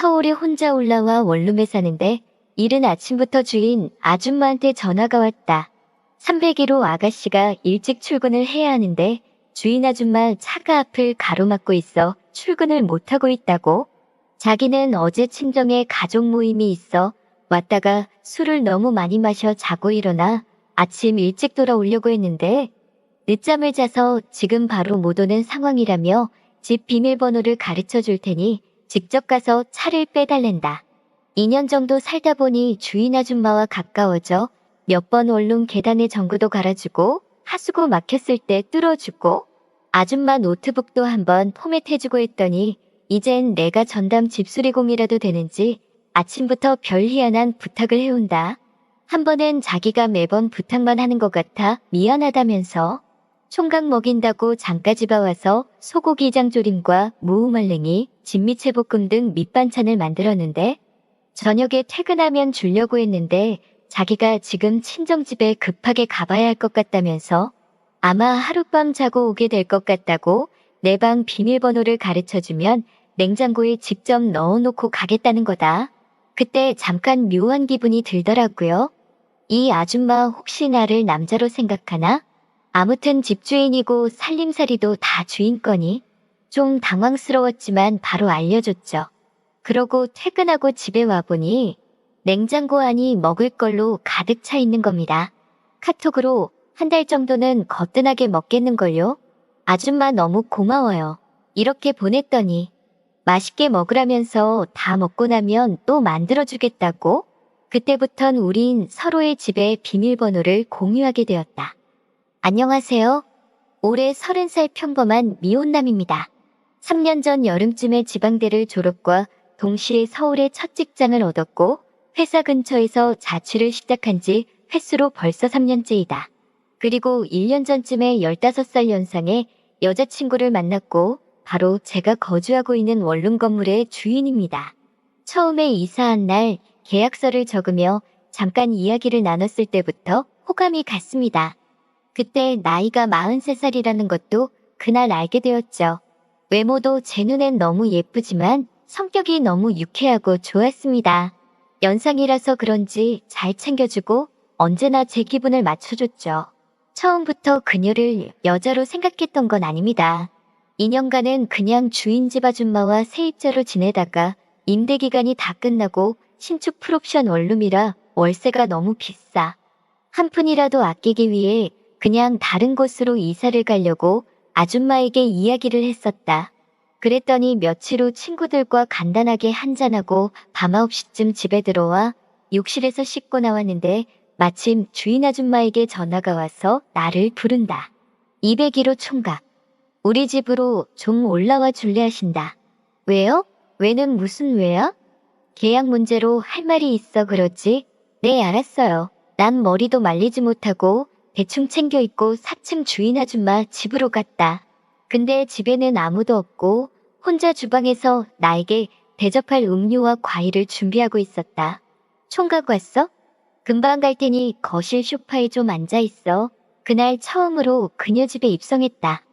서울에 혼자 올라와 원룸에 사는데 이른 아침부터 주인 아줌마한테 전화가 왔다. 301호 아가씨가 일찍 출근을 해야 하는데 주인 아줌마 차가 앞을 가로막고 있어 출근을 못하고 있다고. 자기는 어제 친정에 가족 모임이 있어 왔다가 술을 너무 많이 마셔 자고 일어나 아침 일찍 돌아오려고 했는데 늦잠을 자서 지금 바로 못 오는 상황이라며 집 비밀번호를 가르쳐 줄 테니 직접 가서 차를 빼달랜다. 2년 정도 살다 보니 주인 아줌마와 가까워져 몇 번 원룸 계단에 전구도 갈아주고 하수구 막혔을 때 뚫어주고 아줌마 노트북도 한번 포맷해주고 했더니 이젠 내가 전담 집수리공이라도 되는지 아침부터 별 희한한 부탁을 해온다. 한 번은 자기가 매번 부탁만 하는 것 같아 미안하다면서 총각 먹인다고 장까지 봐와서 소고기장 조림과 무우말랭이, 진미채볶음 등 밑반찬을 만들었는데 저녁에 퇴근하면 주려고 했는데 자기가 지금 친정집에 급하게 가봐야 할 것 같다면서 아마 하룻밤 자고 오게 될 것 같다고 내 방 비밀번호를 가르쳐주면 냉장고에 직접 넣어놓고 가겠다는 거다. 그때 잠깐 묘한 기분이 들더라고요. 이 아줌마 혹시 나를 남자로 생각하나? 아무튼 집주인이고 살림살이도 다 주인 거니? 좀 당황스러웠지만 바로 알려줬죠. 그러고 퇴근하고 집에 와보니 냉장고 안이 먹을 걸로 가득 차 있는 겁니다. 카톡으로 한 달 정도는 거뜬하게 먹겠는걸요? 아줌마 너무 고마워요. 이렇게 보냈더니 맛있게 먹으라면서 다 먹고 나면 또 만들어주겠다고? 그때부턴 우린 서로의 집의 비밀번호를 공유하게 되었다. 안녕하세요. 올해 30살 평범한 미혼남입니다. 3년 전 여름쯤에 지방대를 졸업과 동시에 서울의 첫 직장을 얻었고 회사 근처에서 자취를 시작한 지 횟수로 벌써 3년째이다. 그리고 1년 전쯤에 15살 연상의 여자친구를 만났고 바로 제가 거주하고 있는 원룸 건물의 주인입니다. 처음에 이사한 날 계약서를 적으며 잠깐 이야기를 나눴을 때부터 호감이 갔습니다. 그때 나이가 43살이라는 것도 그날 알게 되었죠. 외모도 제 눈엔 너무 예쁘지만 성격이 너무 유쾌하고 좋았습니다. 연상이라서 그런지 잘 챙겨주고 언제나 제 기분을 맞춰줬죠. 처음부터 그녀를 여자로 생각했던 건 아닙니다. 2년간은 그냥 주인 집 아줌마와 세입자로 지내다가 임대기간이 다 끝나고 신축 풀옵션 원룸이라 월세가 너무 비싸. 한 푼이라도 아끼기 위해 그냥 다른 곳으로 이사를 가려고 아줌마에게 이야기를 했었다. 그랬더니 며칠 후 친구들과 간단하게 한잔하고 밤 9시쯤 집에 들어와 욕실에서 씻고 나왔는데 마침 주인 아줌마에게 전화가 와서 나를 부른다. 201호 총각. 우리 집으로 좀 올라와 줄래 하신다. 왜요? 왜는 무슨 왜야? 계약 문제로 할 말이 있어 그러지? 네, 알았어요. 난 머리도 말리지 못하고 대충 챙겨 입고 4층 주인 아줌마 집으로 갔다. 근데 집에는 아무도 없고 혼자 주방에서 나에게 대접할 음료와 과일을 준비하고 있었다. 총각 왔어? 금방 갈 테니 거실 소파에 좀 앉아 있어. 그날 처음으로 그녀 집에 입성했다.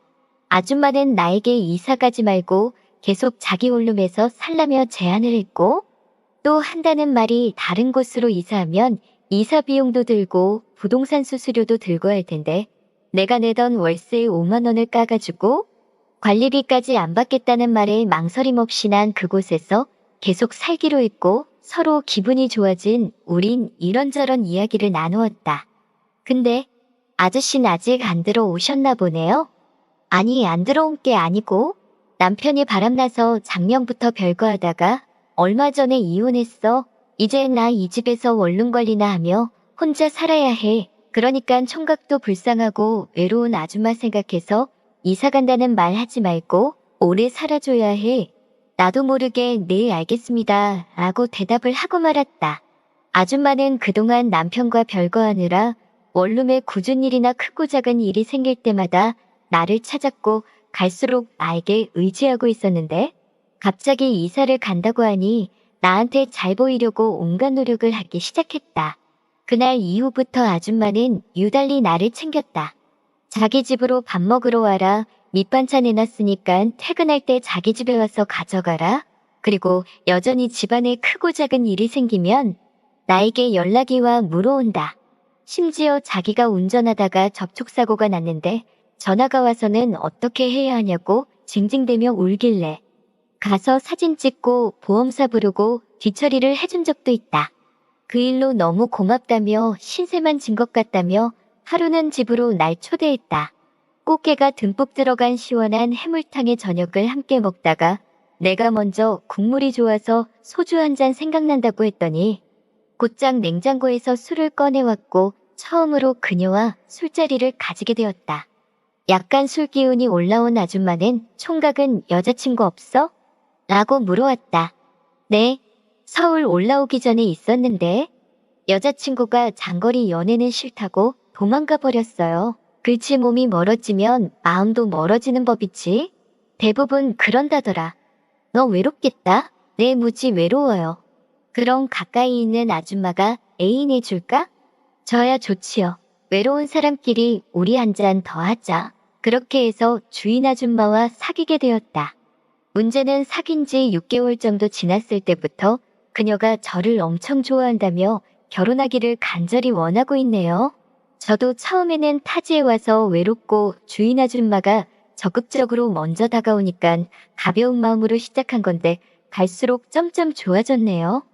아줌마는 나에게 이사 가지 말고 계속 자기 원룸에서 살라며 제안을 했고 또 한다는 말이 다른 곳으로 이사하면 이사 비용도 들고 부동산 수수료도 들고 할 텐데 내가 내던 월세 5만 원을 까가지고 관리비까지 안 받겠다는 말에 망설임 없이 난 그곳에서 계속 살기로 했고 서로 기분이 좋아진 우린 이런저런 이야기를 나누었다. 근데 아저씨는 아직 안 들어오셨나 보네요? 아니, 안 들어온 게 아니고 남편이 바람나서 작년부터 별거 하다가 얼마 전에 이혼했어. 이제 나 이 집에서 원룸 관리나 하며 혼자 살아야 해. 그러니까 총각도 불쌍하고 외로운 아줌마 생각해서 이사 간다는 말 하지 말고 오래 살아줘야 해. 나도 모르게 네 알겠습니다 라고 대답을 하고 말았다. 아줌마는 그동안 남편과 별거하느라 원룸에 굳은 일이나 크고 작은 일이 생길 때마다 나를 찾았고 갈수록 나에게 의지하고 있었는데 갑자기 이사를 간다고 하니 나한테 잘 보이려고 온갖 노력을 하기 시작했다. 그날 이후부터 아줌마는 유달리 나를 챙겼다. 자기 집으로 밥 먹으러 와라. 밑반찬 해놨으니까 퇴근할 때 자기 집에 와서 가져가라. 그리고 여전히 집안에 크고 작은 일이 생기면 나에게 연락이 와 물어온다. 심지어 자기가 운전하다가 접촉사고가 났는데 전화가 와서는 어떻게 해야 하냐고 징징대며 울길래 가서 사진 찍고 보험사 부르고 뒤처리를 해준 적도 있다. 그 일로 너무 고맙다며 신세만 진 것 같다며 하루는 집으로 날 초대했다. 꽃게가 듬뿍 들어간 시원한 해물탕의 저녁을 함께 먹다가 내가 먼저 국물이 좋아서 소주 한 잔 생각난다고 했더니 곧장 냉장고에서 술을 꺼내왔고 처음으로 그녀와 술자리를 가지게 되었다. 약간 술 기운이 올라온 아줌마는 총각은 여자친구 없어? 라고 물어왔다. 네, 서울 올라오기 전에 있었는데 여자친구가 장거리 연애는 싫다고 도망가 버렸어요. 글치 몸이 멀어지면 마음도 멀어지는 법이지. 대부분 그런다더라. 너 외롭겠다? 네, 무지 외로워요. 그럼 가까이 있는 아줌마가 애인 해줄까? 저야 좋지요. 외로운 사람끼리 우리 한 잔 더 하자. 그렇게 해서 주인 아줌마와 사귀게 되었다. 문제는 사귄 지 6개월 정도 지났을 때부터 그녀가 저를 엄청 좋아한다며 결혼하기를 간절히 원하고 있네요. 저도 처음에는 타지에 와서 외롭고 주인 아줌마가 적극적으로 먼저 다가오니까 가벼운 마음으로 시작한 건데 갈수록 점점 좋아졌네요.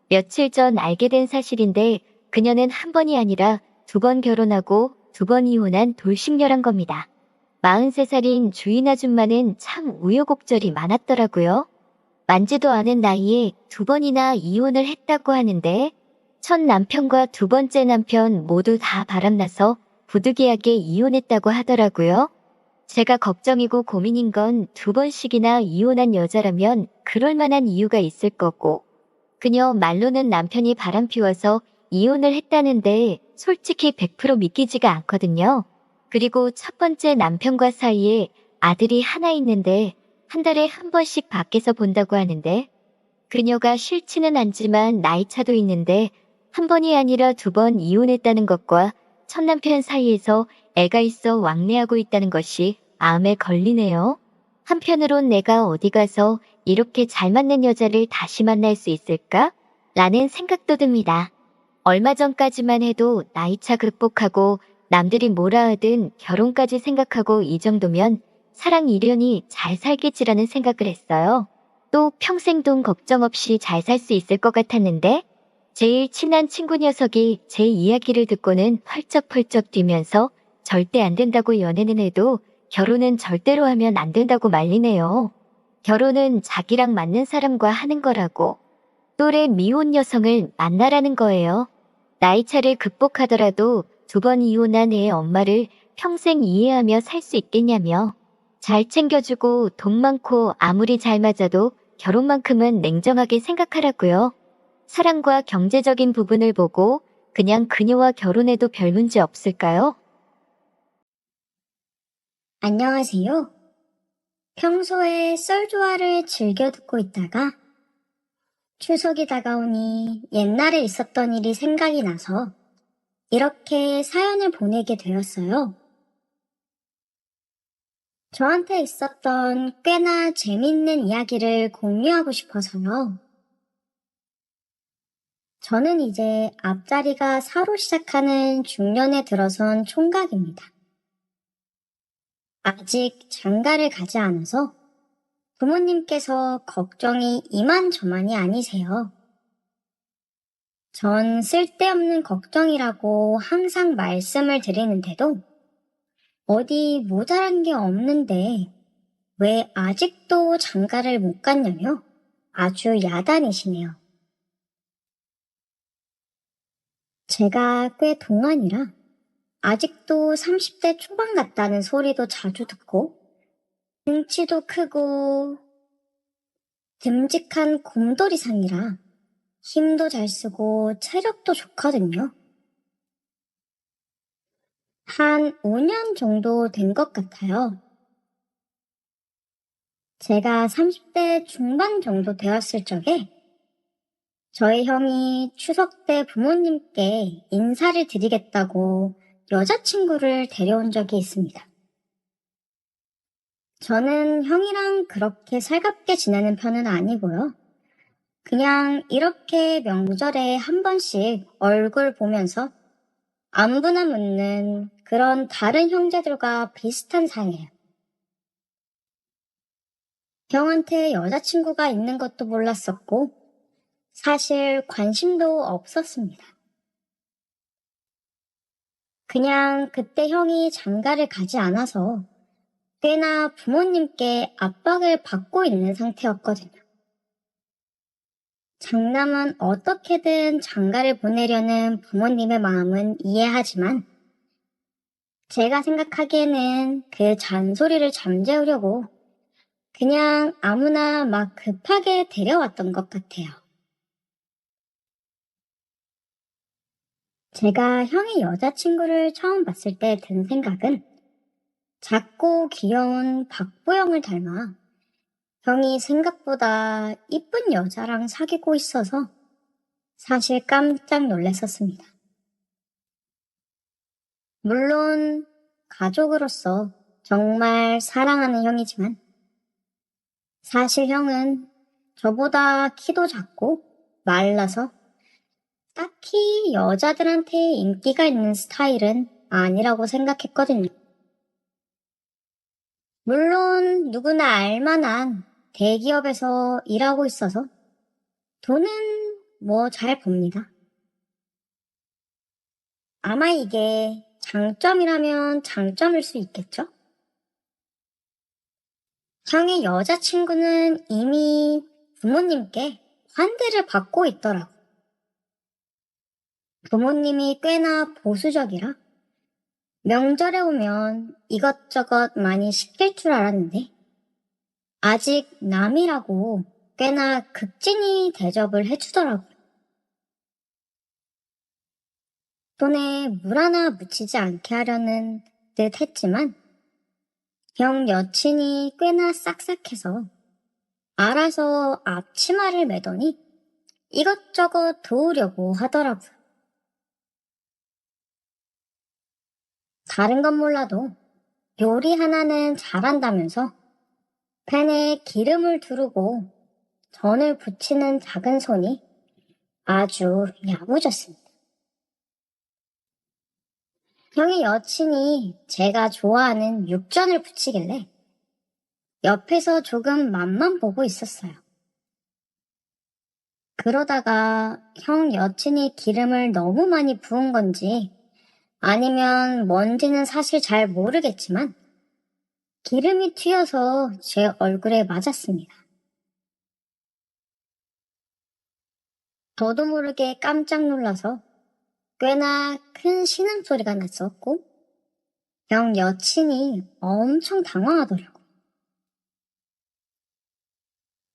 며칠 전 알게 된 사실인데 그녀는 한 번이 아니라 2번 결혼하고 2번 이혼한 돌싱녀란 겁니다. 43살인 주인 아줌마는 참 우여곡절이 많았더라고요. 많지도 않은 나이에 2번이나 이혼을 했다고 하는데 첫 남편과 2번째 남편 모두 다 바람나서 부득이하게 이혼했다고 하더라고요. 제가 걱정이고 고민인 건 2번씩이나 이혼한 여자라면 그럴 만한 이유가 있을 거고 그녀 말로는 남편이 바람피워서 이혼을 했다는데 솔직히 100% 믿기지가 않거든요. 그리고 첫 번째 남편과 사이에 아들이 하나 있는데 한 달에 한 번씩 밖에서 본다고 하는데 그녀가 싫지는 않지만 나이차도 있는데 한 번이 아니라 2번 이혼했다는 것과 첫 남편 사이에서 애가 있어 왕래하고 있다는 것이 마음에 걸리네요. 한편으론 내가 어디 가서 이렇게 잘 맞는 여자를 다시 만날 수 있을까? 라는 생각도 듭니다. 얼마 전까지만 해도 나이차 극복하고 남들이 뭐라 하든 결혼까지 생각하고 이 정도면 사랑 이련이 잘 살겠지라는 생각을 했어요. 또 평생 돈 걱정 없이 잘 살 수 있을 것 같았는데 제일 친한 친구 녀석이 제 이야기를 듣고는 펄쩍펄쩍 뛰면서 절대 안 된다고 연애는 해도 결혼은 절대로 하면 안 된다고 말리네요. 결혼은 자기랑 맞는 사람과 하는 거라고. 또래 미혼 여성을 만나라는 거예요. 나이차를 극복하더라도 2번 이혼한 애 엄마를 평생 이해하며 살 수 있겠냐며. 잘 챙겨주고 돈 많고 아무리 잘 맞아도 결혼만큼은 냉정하게 생각하라고요. 사랑과 경제적인 부분을 보고 그냥 그녀와 결혼해도 별 문제 없을까요? 안녕하세요. 평소에 썰조화를 즐겨 듣고 있다가 추석이 다가오니 옛날에 있었던 일이 생각이 나서 이렇게 사연을 보내게 되었어요. 저한테 있었던 꽤나 재밌는 이야기를 공유하고 싶어서요. 저는 이제 앞자리가 4로 시작하는 중년에 들어선 총각입니다. 아직 장가를 가지 않아서 부모님께서 걱정이 이만저만이 아니세요. 전 쓸데없는 걱정이라고 항상 말씀을 드리는데도 어디 모자란 게 없는데 왜 아직도 장가를 못 갔냐며 아주 야단이시네요. 제가 꽤 동안이라 아직도 30대 초반 같다는 소리도 자주 듣고 등치도 크고 듬직한 곰돌이상이라 힘도 잘 쓰고 체력도 좋거든요. 한 5년 정도 된 것 같아요. 제가 30대 중반 정도 되었을 적에 저희 형이 추석 때 부모님께 인사를 드리겠다고 여자친구를 데려온 적이 있습니다. 저는 형이랑 그렇게 살갑게 지내는 편은 아니고요. 그냥 이렇게 명절에 한 번씩 얼굴 보면서 안부나 묻는 그런 다른 형제들과 비슷한 사이예요. 형한테 여자친구가 있는 것도 몰랐었고, 사실 관심도 없었습니다. 그냥 그때 형이 장가를 가지 않아서 꽤나 부모님께 압박을 받고 있는 상태였거든요. 장남은 어떻게든 장가를 보내려는 부모님의 마음은 이해하지만 제가 생각하기에는 그 잔소리를 잠재우려고 그냥 아무나 막 급하게 데려왔던 것 같아요. 제가 형의 여자친구를 처음 봤을 때 든 생각은 작고 귀여운 박보영을 닮아 형이 생각보다 이쁜 여자랑 사귀고 있어서 사실 깜짝 놀랐었습니다. 물론 가족으로서 정말 사랑하는 형이지만 사실 형은 저보다 키도 작고 말라서 딱히 여자들한테 인기가 있는 스타일은 아니라고 생각했거든요. 물론 누구나 알만한 대기업에서 일하고 있어서 돈은 뭐 잘 법니다. 아마 이게 장점이라면 장점일 수 있겠죠? 형의 여자친구는 이미 부모님께 환대를 받고 있더라고. 부모님이 꽤나 보수적이라 명절에 오면 이것저것 많이 시킬 줄 알았는데 아직 남이라고 꽤나 극진히 대접을 해주더라고요. 돈에 물 하나 묻히지 않게 하려는 듯 했지만 형 여친이 꽤나 싹싹해서 알아서 앞치마를 매더니 이것저것 도우려고 하더라고요. 다른 건 몰라도 요리 하나는 잘한다면서 팬에 기름을 두르고 전을 붙이는 작은 손이 아주 야무졌습니다. 형의 여친이 제가 좋아하는 육전을 붙이길래 옆에서 조금 맛만 보고 있었어요. 그러다가 형 여친이 기름을 너무 많이 부은 건지 아니면 뭔지는 사실 잘 모르겠지만 기름이 튀어서 제 얼굴에 맞았습니다. 저도 모르게 깜짝 놀라서 꽤나 큰 신음소리가 났었고 형 여친이 엄청 당황하더라고.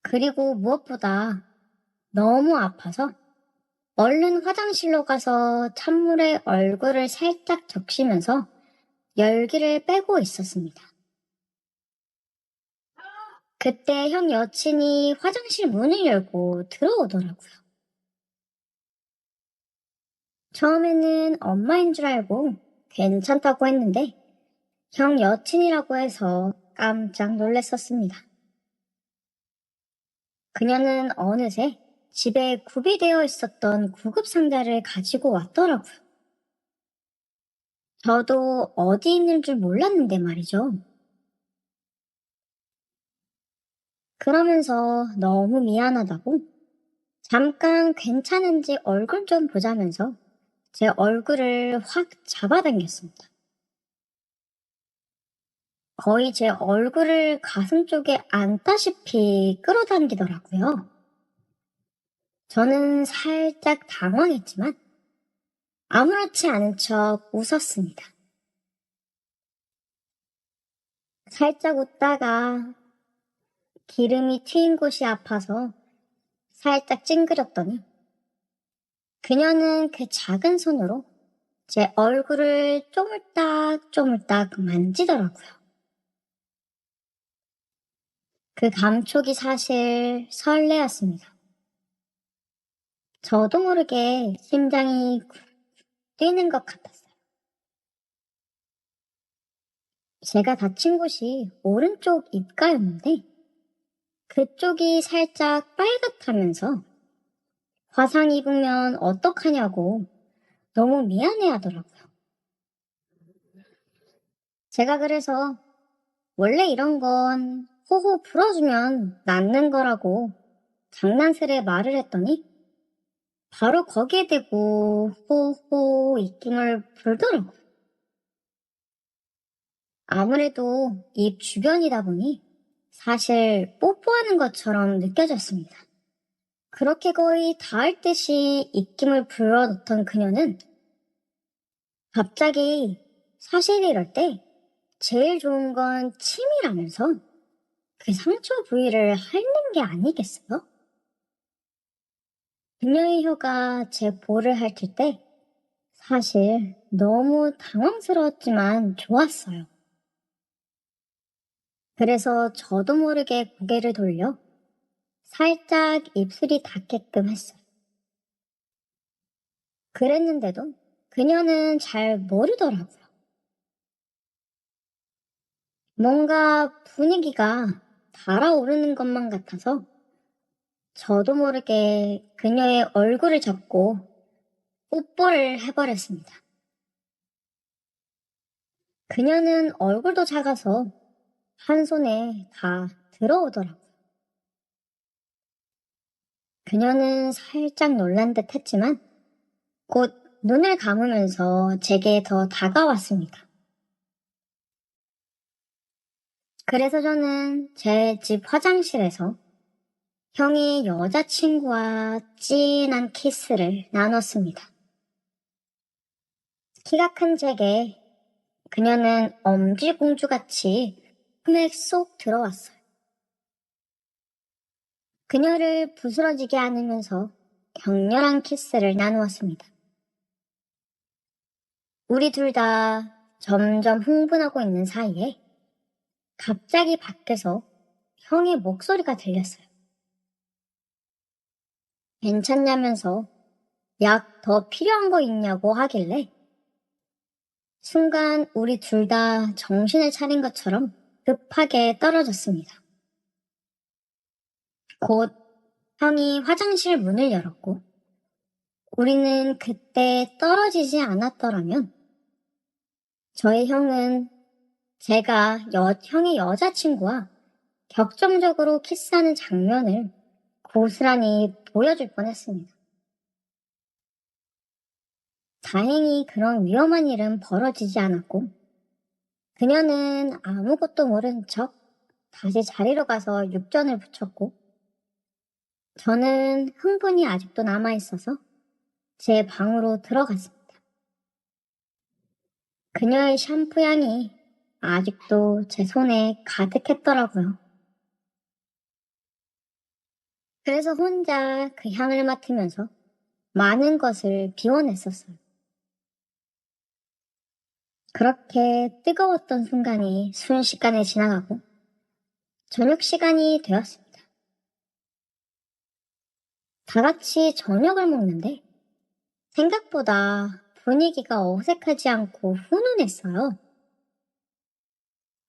그리고 무엇보다 너무 아파서 얼른 화장실로 가서 찬물에 얼굴을 살짝 적시면서 열기를 빼고 있었습니다. 그때 형 여친이 화장실 문을 열고 들어오더라고요. 처음에는 엄마인 줄 알고 괜찮다고 했는데 형 여친이라고 해서 깜짝 놀랐었습니다. 그녀는 어느새 집에 구비되어 있었던 구급 상자를 가지고 왔더라고요. 저도 어디 있는 줄 몰랐는데 말이죠. 그러면서 너무 미안하다고 잠깐 괜찮은지 얼굴 좀 보자면서 제 얼굴을 확 잡아당겼습니다. 거의 제 얼굴을 가슴 쪽에 안다시피 끌어당기더라고요. 저는 살짝 당황했지만 아무렇지 않은 척 웃었습니다. 살짝 웃다가 기름이 튀인 곳이 아파서 살짝 찡그렸더니 그녀는 그 작은 손으로 제 얼굴을 쪼물딱쪼물딱 만지더라고요. 그 감촉이 사실 설레었습니다. 저도 모르게 심장이 뛰는 것 같았어요. 제가 다친 곳이 오른쪽 입가였는데 그쪽이 살짝 빨갛다면서 화상 입으면 어떡하냐고 너무 미안해 하더라고요. 제가 그래서 원래 이런 건 호호 불어주면 낫는 거라고 장난스레 말을 했더니 바로 거기에 대고 호호 입김을 불더라고요. 아무래도 입 주변이다 보니 사실 뽀뽀하는 것처럼 느껴졌습니다. 그렇게 거의 닿을 듯이 입김을 불어넣던 그녀는 갑자기 사실 이럴 때 제일 좋은 건 침이라면서 그 상처 부위를 핥는 게 아니겠어요? 그녀의 혀가 제 볼을 핥을 때 사실 너무 당황스러웠지만 좋았어요. 그래서 저도 모르게 고개를 돌려 살짝 입술이 닿게끔 했어요. 그랬는데도 그녀는 잘 모르더라고요. 뭔가 분위기가 달아오르는 것만 같아서 저도 모르게 그녀의 얼굴을 잡고 뽀뽀를 해버렸습니다. 그녀는 얼굴도 작아서 한 손에 다 들어오더라고요. 그녀는 살짝 놀란 듯 했지만 곧 눈을 감으면서 제게 더 다가왔습니다. 그래서 저는 제 집 화장실에서 형의 여자친구와 진한 키스를 나눴습니다. 키가 큰 제게 그녀는 엄지공주같이 품에 쏙 들어왔어요. 그녀를 부스러지게 안으면서 격렬한 키스를 나누었습니다. 우리 둘 다 점점 흥분하고 있는 사이에 갑자기 밖에서 형의 목소리가 들렸어요. 괜찮냐면서 약 더 필요한 거 있냐고 하길래 순간 우리 둘 다 정신을 차린 것처럼 급하게 떨어졌습니다. 곧 형이 화장실 문을 열었고 우리는 그때 떨어지지 않았더라면 저의 형은 제가 형의 여자친구와 격정적으로 키스하는 장면을 고스란히 보여줄 뻔했습니다. 다행히 그런 위험한 일은 벌어지지 않았고 그녀는 아무것도 모른 척 다시 자리로 가서 육전을 붙였고 저는 흥분이 아직도 남아있어서 제 방으로 들어갔습니다. 그녀의 샴푸 향이 아직도 제 손에 가득했더라고요. 그래서 혼자 그 향을 맡으면서 많은 것을 비워냈었어요. 그렇게 뜨거웠던 순간이 순식간에 지나가고 저녁 시간이 되었습니다. 다 같이 저녁을 먹는데 생각보다 분위기가 어색하지 않고 훈훈했어요.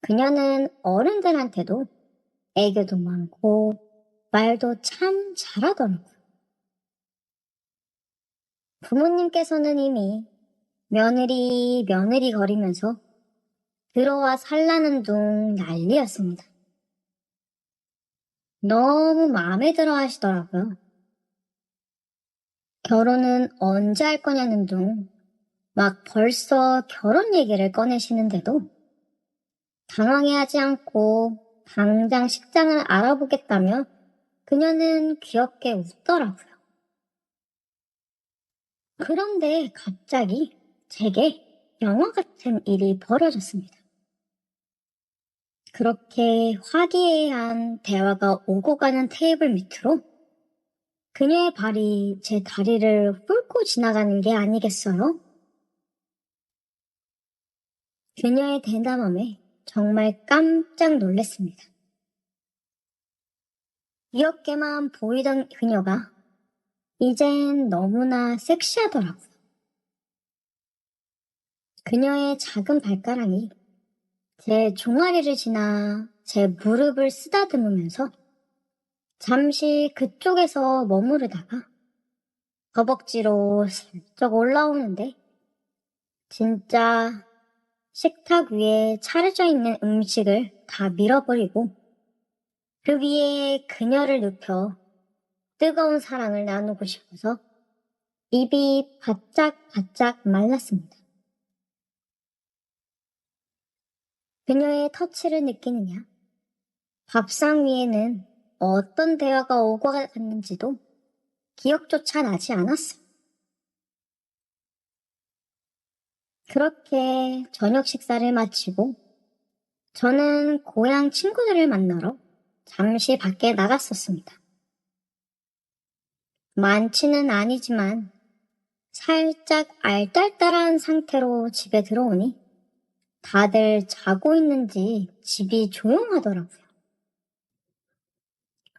그녀는 어른들한테도 애교도 많고 말도 참 잘하더라고요. 부모님께서는 이미 며느리 며느리 거리면서 들어와 살라는 둥 난리였습니다. 너무 마음에 들어 하시더라고요. 결혼은 언제 할 거냐는 둥 막 벌써 결혼 얘기를 꺼내시는데도 당황해하지 않고 당장 식장을 알아보겠다며 그녀는 귀엽게 웃더라고요. 그런데 갑자기 제게 영화 같은 일이 벌어졌습니다. 그렇게 화기애애한 대화가 오고 가는 테이블 밑으로 그녀의 발이 제 다리를 훑고 지나가는 게 아니겠어요? 그녀의 대담함에 정말 깜짝 놀랐습니다. 귀엽게만 보이던 그녀가 이젠 너무나 섹시하더라고요. 그녀의 작은 발가락이 제 종아리를 지나 제 무릎을 쓰다듬으면서 잠시 그쪽에서 머무르다가 허벅지로 슬쩍 올라오는데 진짜 식탁 위에 차려져 있는 음식을 다 밀어버리고 그 위에 그녀를 눕혀 뜨거운 사랑을 나누고 싶어서 입이 바짝바짝 말랐습니다. 그녀의 터치를 느끼느냐? 밥상 위에는 어떤 대화가 오고 갔는지도 기억조차 나지 않았어. 그렇게 저녁 식사를 마치고 저는 고향 친구들을 만나러 잠시 밖에 나갔었습니다. 많지는 아니지만 살짝 알딸딸한 상태로 집에 들어오니 다들 자고 있는지 집이 조용하더라고요.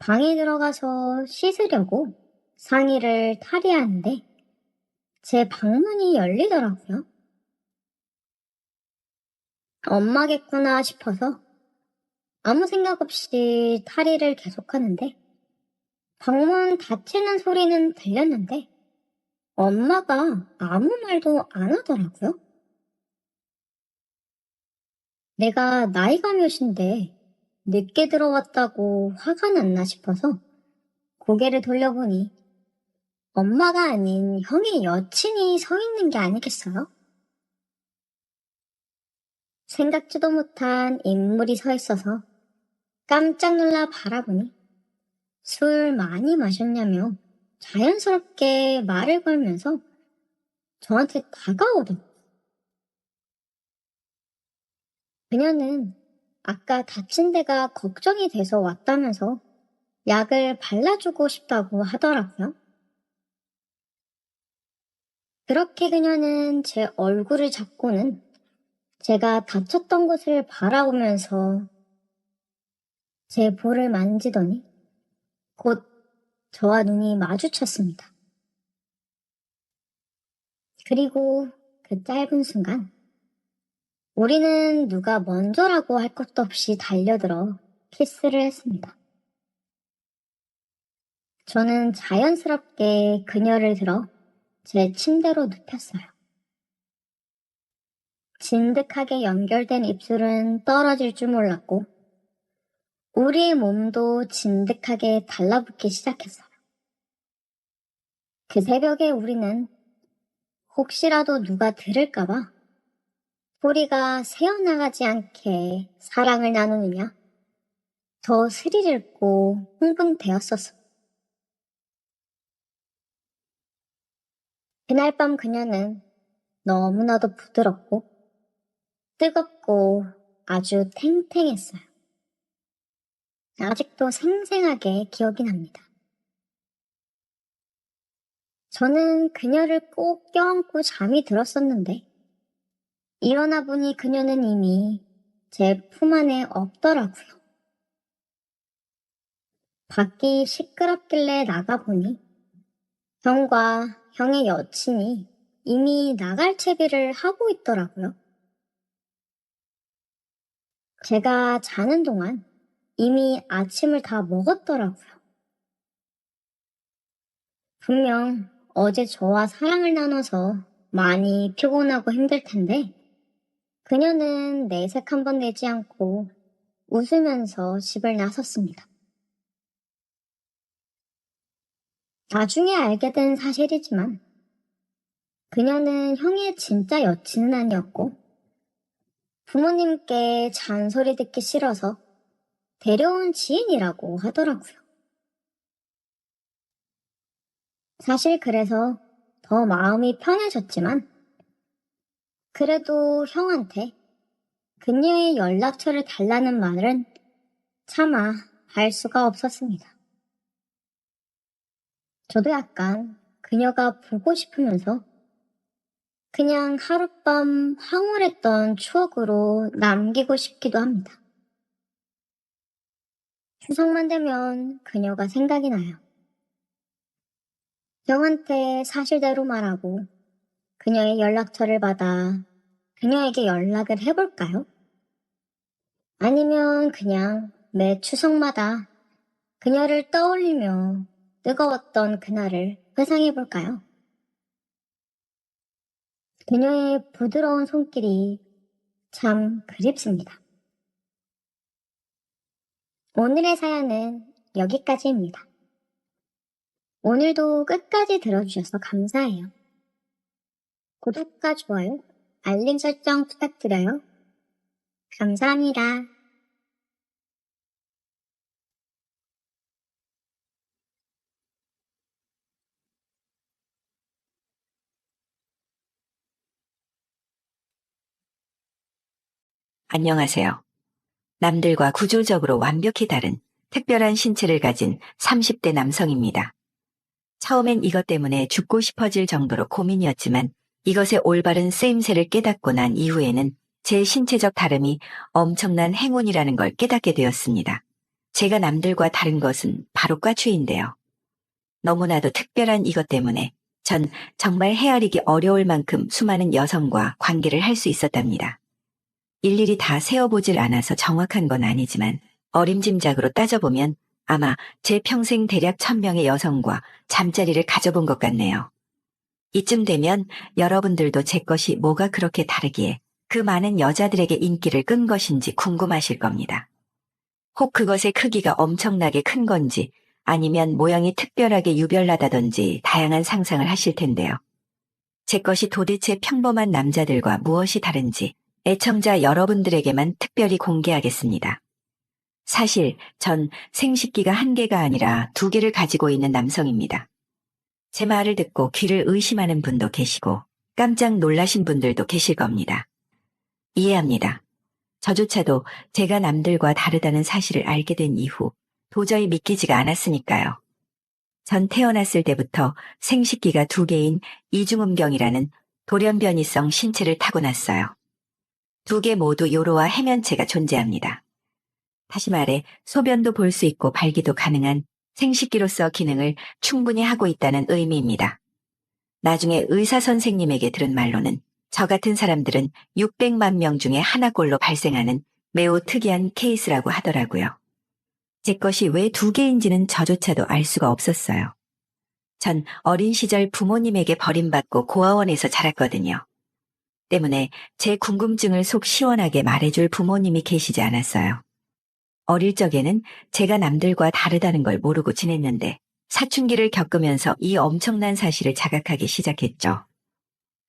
방에 들어가서 씻으려고 상의를 탈의하는데 제 방문이 열리더라고요. 엄마겠구나 싶어서 아무 생각 없이 탈의를 계속하는데 방문 닫히는 소리는 들렸는데 엄마가 아무 말도 안 하더라고요. 내가 나이가 몇인데 늦게 들어왔다고 화가 났나 싶어서 고개를 돌려보니 엄마가 아닌 형의 여친이 서 있는 게 아니겠어요? 생각지도 못한 인물이 서 있어서 깜짝 놀라 바라보니 술 많이 마셨냐며 자연스럽게 말을 걸면서 저한테 다가오더라고요. 그녀는 아까 다친 데가 걱정이 돼서 왔다면서 약을 발라주고 싶다고 하더라고요. 그렇게 그녀는 제 얼굴을 잡고는 제가 다쳤던 곳을 바라보면서 제 볼을 만지더니 곧 저와 눈이 마주쳤습니다. 그리고 그 짧은 순간 우리는 누가 먼저라고 할 것도 없이 달려들어 키스를 했습니다. 저는 자연스럽게 그녀를 들어 제 침대로 눕혔어요. 진득하게 연결된 입술은 떨어질 줄 몰랐고 우리의 몸도 진득하게 달라붙기 시작했어요. 그 새벽에 우리는 혹시라도 누가 들을까봐 소리가 새어나가지 않게 사랑을 나누느냐 더 스릴 있고 흥분되었었어. 그날 밤 그녀는 너무나도 부드럽고 뜨겁고 아주 탱탱했어요. 아직도 생생하게 기억이 납니다. 저는 그녀를 꼭 껴안고 잠이 들었었는데 일어나 보니 그녀는 이미 제 품 안에 없더라고요. 밖이 시끄럽길래 나가보니 형과 형의 여친이 이미 나갈 채비를 하고 있더라고요. 제가 자는 동안 이미 아침을 다 먹었더라고요. 분명 어제 저와 사랑을 나눠서 많이 피곤하고 힘들 텐데 그녀는 내색 한 번 내지 않고 웃으면서 집을 나섰습니다. 나중에 알게 된 사실이지만 그녀는 형의 진짜 여친은 아니었고 부모님께 잔소리 듣기 싫어서 데려온 지인이라고 하더라고요. 사실 그래서 더 마음이 편해졌지만 그래도 형한테 그녀의 연락처를 달라는 말은 차마 할 수가 없었습니다. 저도 약간 그녀가 보고 싶으면서 그냥 하룻밤 황홀했던 추억으로 남기고 싶기도 합니다. 추석만 되면 그녀가 생각이 나요. 형한테 사실대로 말하고 그녀의 연락처를 받아 그녀에게 연락을 해볼까요? 아니면 그냥 매 추석마다 그녀를 떠올리며 뜨거웠던 그날을 회상해 볼까요? 그녀의 부드러운 손길이 참 그립습니다. 오늘의 사연은 여기까지입니다. 오늘도 끝까지 들어주셔서 감사해요. 구독과 좋아요, 알림 설정 부탁드려요. 감사합니다. 안녕하세요. 남들과 구조적으로 완벽히 다른 특별한 신체를 가진 30대 남성입니다. 처음엔 이것 때문에 죽고 싶어질 정도로 고민이었지만 이것의 올바른 쓰임새를 깨닫고 난 이후에는 제 신체적 다름이 엄청난 행운이라는 걸 깨닫게 되었습니다. 제가 남들과 다른 것은 바로 과추인데요. 너무나도 특별한 이것 때문에 전 정말 헤아리기 어려울 만큼 수많은 여성과 관계를 할 수 있었답니다. 일일이 다 세어보질 않아서 정확한 건 아니지만 어림짐작으로 따져보면 아마 제 평생 대략 1000명의 여성과 잠자리를 가져본 것 같네요. 이쯤 되면 여러분들도 제 것이 뭐가 그렇게 다르기에 그 많은 여자들에게 인기를 끈 것인지 궁금하실 겁니다. 혹 그것의 크기가 엄청나게 큰 건지 아니면 모양이 특별하게 유별나다든지 다양한 상상을 하실 텐데요. 제 것이 도대체 평범한 남자들과 무엇이 다른지 애청자 여러분들에게만 특별히 공개하겠습니다. 사실 전 생식기가 1개가 아니라 2개를 가지고 있는 남성입니다. 제 말을 듣고 귀를 의심하는 분도 계시고 깜짝 놀라신 분들도 계실 겁니다. 이해합니다. 저조차도 제가 남들과 다르다는 사실을 알게 된 이후 도저히 믿기지가 않았으니까요. 전 태어났을 때부터 생식기가 2개인 이중음경이라는 돌연변이성 신체를 타고났어요. 2개 모두 요로와 해면체가 존재합니다. 다시 말해 소변도 볼 수 있고 발기도 가능한 생식기로서 기능을 충분히 하고 있다는 의미입니다. 나중에 의사 선생님에게 들은 말로는 저 같은 사람들은 600만 명 중에 하나꼴로 발생하는 매우 특이한 케이스라고 하더라고요. 제 것이 왜 2개인지는 저조차도 알 수가 없었어요. 전 어린 시절 부모님에게 버림받고 고아원에서 자랐거든요. 때문에 제 궁금증을 속 시원하게 말해줄 부모님이 계시지 않았어요. 어릴 적에는 제가 남들과 다르다는 걸 모르고 지냈는데 사춘기를 겪으면서 이 엄청난 사실을 자각하기 시작했죠.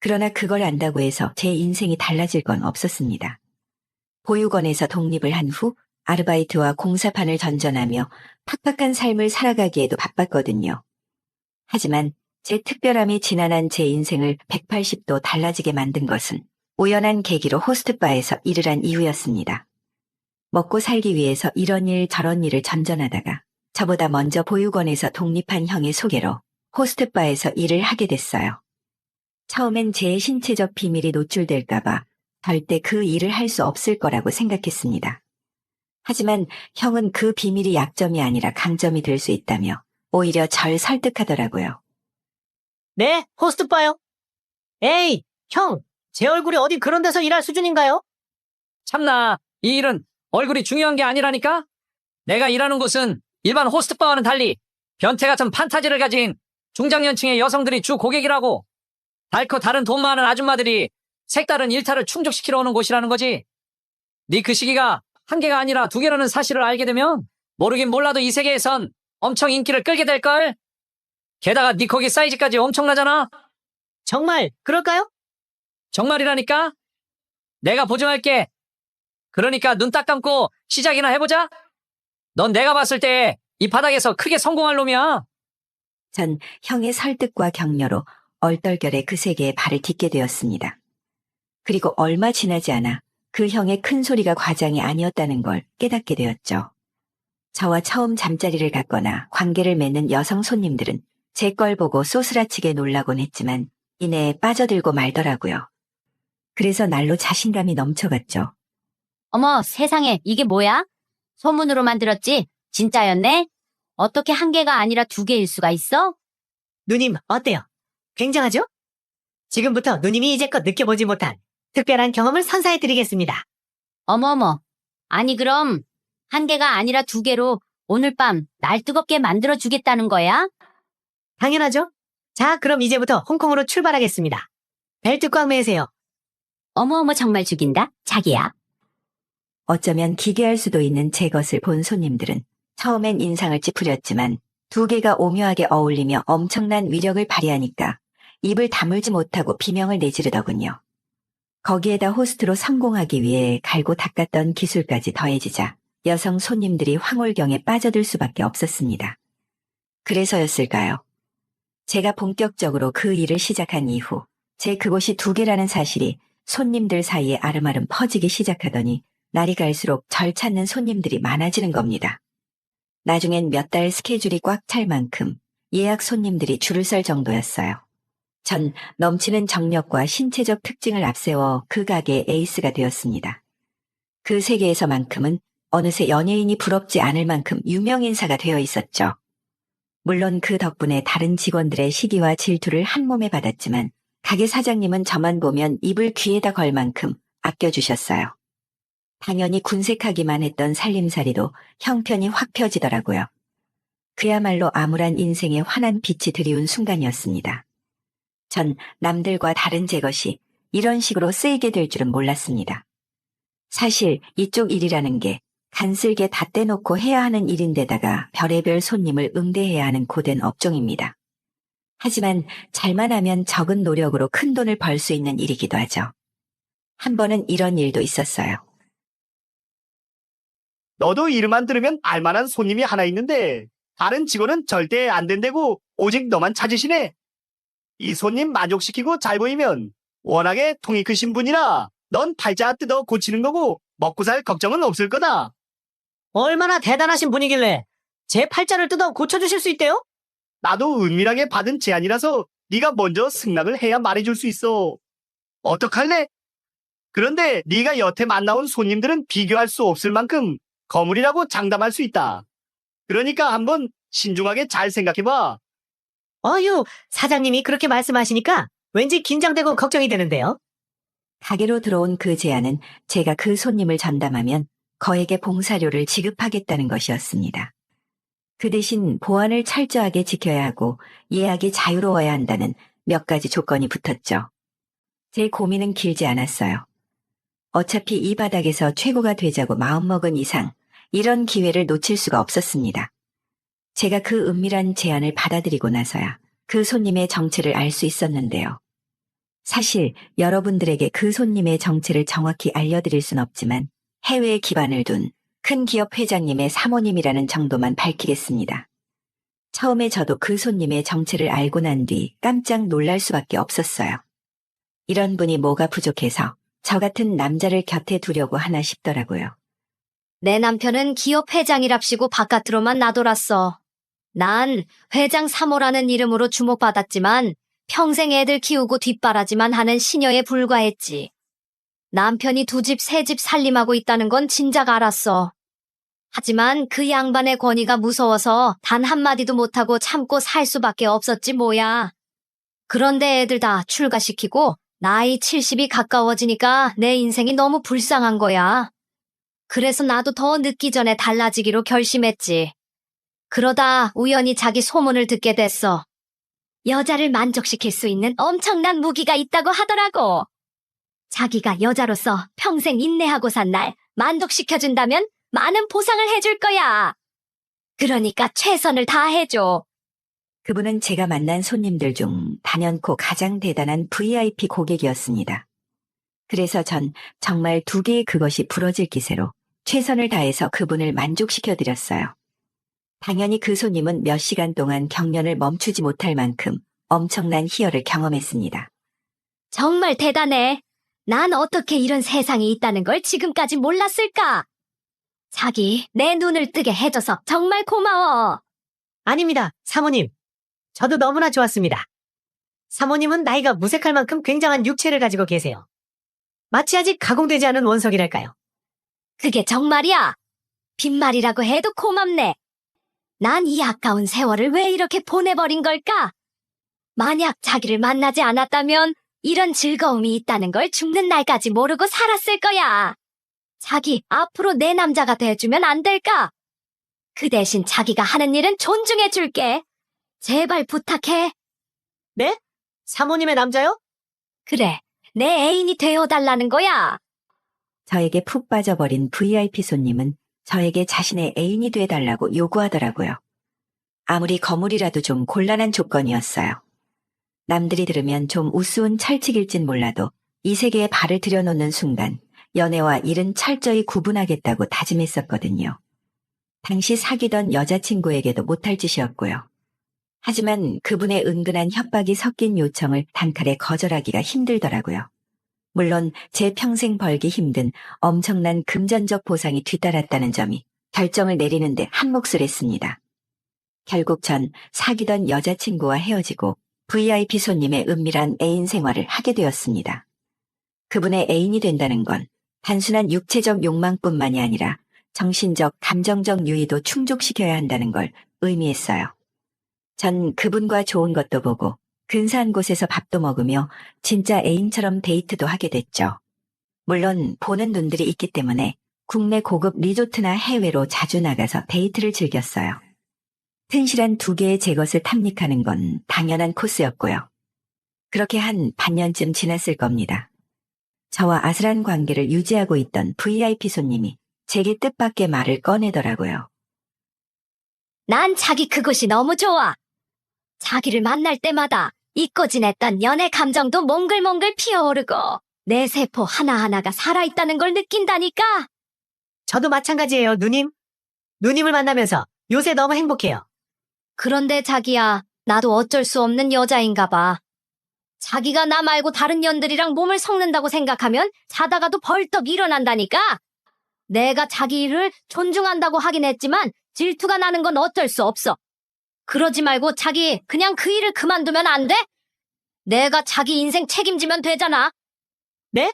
그러나 그걸 안다고 해서 제 인생이 달라질 건 없었습니다. 보육원에서 독립을 한 후 아르바이트와 공사판을 전전하며 팍팍한 삶을 살아가기에도 바빴거든요. 하지만 제 특별함이 지난한 제 인생을 180도 달라지게 만든 것은 우연한 계기로 호스트바에서 일을 한 이유였습니다. 먹고 살기 위해서 이런 일 저런 일을 전전하다가 저보다 먼저 보육원에서 독립한 형의 소개로 호스트바에서 일을 하게 됐어요. 처음엔 제 신체적 비밀이 노출될까봐 절대 그 일을 할 수 없을 거라고 생각했습니다. 하지만 형은 그 비밀이 약점이 아니라 강점이 될 수 있다며 오히려 절 설득하더라고요. 네, 호스트바요. 에이, 형, 제 얼굴이 어디 그런 데서 일할 수준인가요? 참나, 이 일은 얼굴이 중요한 게 아니라니까? 내가 일하는 곳은 일반 호스트바와는 달리 변태 같은 판타지를 가진 중장년층의 여성들이 주 고객이라고. 달코 다른 돈 많은 아줌마들이 색다른 일탈을 충족시키러 오는 곳이라는 거지. 네 그 시기가 1개가 아니라 2개라는 사실을 알게 되면 모르긴 몰라도 이 세계에선 엄청 인기를 끌게 될걸? 게다가 네 거기 사이즈까지 엄청나잖아? 정말, 그럴까요? 정말이라니까? 내가 보증할게. 그러니까 눈 딱 감고 시작이나 해보자. 넌 내가 봤을 때 이 바닥에서 크게 성공할 놈이야. 전 형의 설득과 격려로 얼떨결에 그 세계에 발을 딛게 되었습니다. 그리고 얼마 지나지 않아 그 형의 큰 소리가 과장이 아니었다는 걸 깨닫게 되었죠. 저와 처음 잠자리를 갖거나 관계를 맺는 여성 손님들은 제 걸 보고 쏘스라치게 놀라곤 했지만 이내에 빠져들고 말더라고요. 그래서 날로 자신감이 넘쳐갔죠. 어머, 세상에, 이게 뭐야? 소문으로 만들었지? 진짜였네? 어떻게 1개가 아니라 2개일 수가 있어? 누님, 어때요? 굉장하죠? 지금부터 누님이 이제껏 느껴보지 못한 특별한 경험을 선사해드리겠습니다. 어머어머, 아니, 그럼 한 개가 아니라 두 개로 오늘 밤 날 뜨겁게 만들어 주겠다는 거야? 당연하죠. 자, 그럼 이제부터 홍콩으로 출발하겠습니다. 벨트 꽉 매세요. 어머어머, 정말 죽인다, 자기야. 어쩌면 기괴할 수도 있는 제 것을 본 손님들은 처음엔 인상을 찌푸렸지만 두 개가 오묘하게 어울리며 엄청난 위력을 발휘하니까 입을 다물지 못하고 비명을 내지르더군요. 거기에다 호스트로 성공하기 위해 갈고 닦았던 기술까지 더해지자 여성 손님들이 황홀경에 빠져들 수밖에 없었습니다. 그래서였을까요? 제가 본격적으로 그 일을 시작한 이후 제 그곳이 두 개라는 사실이 손님들 사이에 아름아름 퍼지기 시작하더니 날이 갈수록 절 찾는 손님들이 많아지는 겁니다. 나중엔 몇 달 스케줄이 꽉 찰 만큼 예약 손님들이 줄을 설 정도였어요. 전 넘치는 정력과 신체적 특징을 앞세워 그 가게의 에이스가 되었습니다. 그 세계에서만큼은 어느새 연예인이 부럽지 않을 만큼 유명인사가 되어 있었죠. 물론 그 덕분에 다른 직원들의 시기와 질투를 한 몸에 받았지만 가게 사장님은 저만 보면 입을 귀에다 걸 만큼 아껴주셨어요. 당연히 군색하기만 했던 살림살이도 형편이 확 펴지더라고요. 그야말로 암울한 인생에 환한 빛이 드리운 순간이었습니다. 전 남들과 다른 제 것이 이런 식으로 쓰이게 될 줄은 몰랐습니다. 사실 이쪽 일이라는 게 간슬게 다 떼놓고 해야 하는 일인데다가 별의별 손님을 응대해야 하는 고된 업종입니다. 하지만 잘만 하면 적은 노력으로 큰 돈을 벌 수 있는 일이기도 하죠. 한 번은 이런 일도 있었어요. 너도 이름만 들으면 알만한 손님이 하나 있는데 다른 직원은 절대 안 된다고 오직 너만 찾으시네. 이 손님 만족시키고 잘 보이면 워낙에 통이 크신 분이라 넌 팔자 뜯어 고치는 거고 먹고 살 걱정은 없을 거다. 얼마나 대단하신 분이길래 제 팔자를 뜯어 고쳐주실 수 있대요? 나도 은밀하게 받은 제안이라서 네가 먼저 승낙을 해야 말해줄 수 있어. 어떡할래? 그런데 네가 여태 만나온 손님들은 비교할 수 없을 만큼 거물이라고 장담할 수 있다. 그러니까 한번 신중하게 잘 생각해봐. 어휴, 사장님이 그렇게 말씀하시니까 왠지 긴장되고 걱정이 되는데요. 가게로 들어온 그 제안은 제가 그 손님을 전담하면 거액의 봉사료를 지급하겠다는 것이었습니다. 그 대신 보안을 철저하게 지켜야 하고 예약이 자유로워야 한다는 몇 가지 조건이 붙었죠. 제 고민은 길지 않았어요. 어차피 이 바닥에서 최고가 되자고 마음먹은 이상 이런 기회를 놓칠 수가 없었습니다. 제가 그 은밀한 제안을 받아들이고 나서야 그 손님의 정체를 알 수 있었는데요. 사실 여러분들에게 그 손님의 정체를 정확히 알려드릴 순 없지만 해외에 기반을 둔 큰 기업 회장님의 사모님이라는 정도만 밝히겠습니다. 처음에 저도 그 손님의 정체를 알고 난 뒤 깜짝 놀랄 수밖에 없었어요. 이런 분이 뭐가 부족해서 저 같은 남자를 곁에 두려고 하나 싶더라고요. 내 남편은 기업 회장이랍시고 바깥으로만 나돌았어. 난 회장 3호라는 이름으로 주목받았지만 평생 애들 키우고 뒷바라지만 하는 시녀에 불과했지. 남편이 2집, 3집 살림하고 있다는 건 진작 알았어. 하지만 그 양반의 권위가 무서워서 단 한마디도 못하고 참고 살 수밖에 없었지 뭐야. 그런데 애들 다 출가시키고 나이 70이 가까워지니까 내 인생이 너무 불쌍한 거야. 그래서 나도 더 늦기 전에 달라지기로 결심했지. 그러다 우연히 자기 소문을 듣게 됐어. 여자를 만족시킬 수 있는 엄청난 무기가 있다고 하더라고. 자기가 여자로서 평생 인내하고 산 날 만족시켜준다면 많은 보상을 해줄 거야. 그러니까 최선을 다해줘. 그분은 제가 만난 손님들 중 단연코 가장 대단한 VIP 고객이었습니다. 그래서 전 정말 2개의 그것이 부러질 기세로 최선을 다해서 그분을 만족시켜드렸어요. 당연히 그 손님은 몇 시간 동안 경련을 멈추지 못할 만큼 엄청난 희열을 경험했습니다. 정말 대단해. 난 어떻게 이런 세상이 있다는 걸 지금까지 몰랐을까? 자기, 내 눈을 뜨게 해줘서 정말 고마워. 아닙니다, 사모님. 저도 너무나 좋았습니다. 사모님은 나이가 무색할 만큼 굉장한 육체를 가지고 계세요. 마치 아직 가공되지 않은 원석이랄까요. 그게 정말이야. 빈말이라고 해도 고맙네. 난 이 아까운 세월을 왜 이렇게 보내버린 걸까? 만약 자기를 만나지 않았다면 이런 즐거움이 있다는 걸 죽는 날까지 모르고 살았을 거야. 자기 앞으로 내 남자가 돼주면 안 될까? 그 대신 자기가 하는 일은 존중해 줄게. 제발 부탁해. 네? 사모님의 남자요? 그래, 내 애인이 되어달라는 거야. 저에게 푹 빠져버린 VIP 손님은 저에게 자신의 애인이 돼달라고 요구하더라고요. 아무리 거물이라도 좀 곤란한 조건이었어요. 남들이 들으면 좀 우스운 철칙일진 몰라도 이 세계에 발을 들여놓는 순간 연애와 일은 철저히 구분하겠다고 다짐했었거든요. 당시 사귀던 여자친구에게도 못할 짓이었고요. 하지만 그분의 은근한 협박이 섞인 요청을 단칼에 거절하기가 힘들더라고요. 물론 제 평생 벌기 힘든 엄청난 금전적 보상이 뒤따랐다는 점이 결정을 내리는데 한몫을 했습니다. 결국 전 사귀던 여자친구와 헤어지고 VIP 손님의 은밀한 애인 생활을 하게 되었습니다. 그분의 애인이 된다는 건 단순한 육체적 욕망뿐만이 아니라 정신적, 감정적 유의도 충족시켜야 한다는 걸 의미했어요. 전 그분과 좋은 것도 보고 근사한 곳에서 밥도 먹으며 진짜 애인처럼 데이트도 하게 됐죠. 물론 보는 눈들이 있기 때문에 국내 고급 리조트나 해외로 자주 나가서 데이트를 즐겼어요. 튼실한 2개의 제 것을 탐닉하는 건 당연한 코스였고요. 그렇게 한 반년쯤 지났을 겁니다. 저와 아슬한 관계를 유지하고 있던 VIP 손님이 제게 뜻밖의 말을 꺼내더라고요. 난 자기 그곳이 너무 좋아. 자기를 만날 때마다 잊고 지냈던 연애 감정도 몽글몽글 피어오르고 내 세포 하나하나가 살아있다는 걸 느낀다니까. 저도 마찬가지예요, 누님. 누님을 만나면서 요새 너무 행복해요. 그런데 자기야, 나도 어쩔 수 없는 여자인가 봐. 자기가 나 말고 다른 년들이랑 몸을 섞는다고 생각하면 자다가도 벌떡 일어난다니까. 내가 자기 일을 존중한다고 하긴 했지만 질투가 나는 건 어쩔 수 없어. 그러지 말고 자기 그냥 그 일을 그만두면 안 돼? 내가 자기 인생 책임지면 되잖아. 네?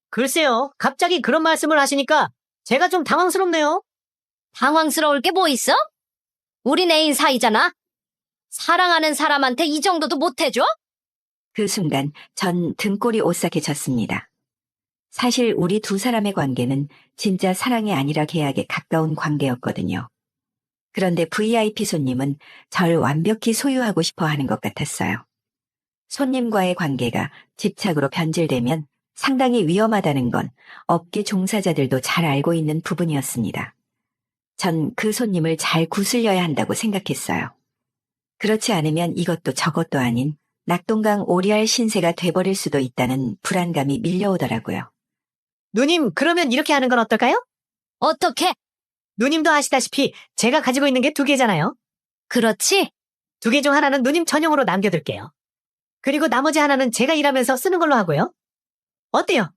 글쎄요, 갑자기 그런 말씀을 하시니까 제가 좀 당황스럽네요. 당황스러울 게 뭐 있어? 우린 애인 사이잖아. 사랑하는 사람한테 이 정도도 못 해줘? 그 순간 전 등골이 오싹해졌습니다. 사실 우리 2사람의 관계는 진짜 사랑이 아니라 계약에 가까운 관계였거든요. 그런데 VIP 손님은 절 완벽히 소유하고 싶어 하는 것 같았어요. 손님과의 관계가 집착으로 변질되면 상당히 위험하다는 건 업계 종사자들도 잘 알고 있는 부분이었습니다. 전 그 손님을 잘 구슬려야 한다고 생각했어요. 그렇지 않으면 이것도 저것도 아닌 낙동강 오리알 신세가 돼버릴 수도 있다는 불안감이 밀려오더라고요. 누님, 그러면 이렇게 하는 건 어떨까요? 어떻게? 누님도 아시다시피 제가 가지고 있는 게 2개잖아요. 그렇지? 2개 중 하나는 누님 전용으로 남겨둘게요. 그리고 나머지 하나는 제가 일하면서 쓰는 걸로 하고요. 어때요?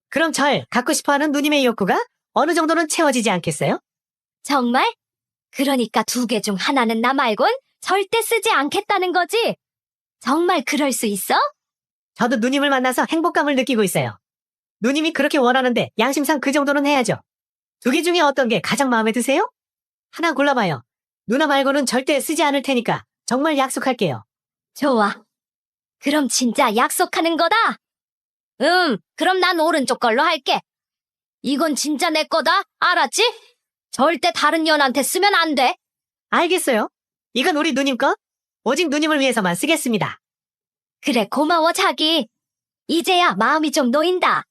그럼 절 갖고 싶어하는 누님의 욕구가 어느 정도는 채워지지 않겠어요? 정말? 그러니까 2개 중 하나는 나 말곤 절대 쓰지 않겠다는 거지? 정말 그럴 수 있어? 저도 누님을 만나서 행복감을 느끼고 있어요. 누님이 그렇게 원하는데 양심상 그 정도는 해야죠. 2개 중에 어떤 게 가장 마음에 드세요? 하나 골라봐요. 누나 말고는 절대 쓰지 않을 테니까 정말 약속할게요. 좋아. 그럼 진짜 약속하는 거다? 그럼 난 오른쪽 걸로 할게. 이건 진짜 내 거다, 알았지? 절대 다른 년한테 쓰면 안 돼. 알겠어요. 이건 우리 누님 거. 오직 누님을 위해서만 쓰겠습니다. 그래, 고마워, 자기. 이제야 마음이 좀 놓인다.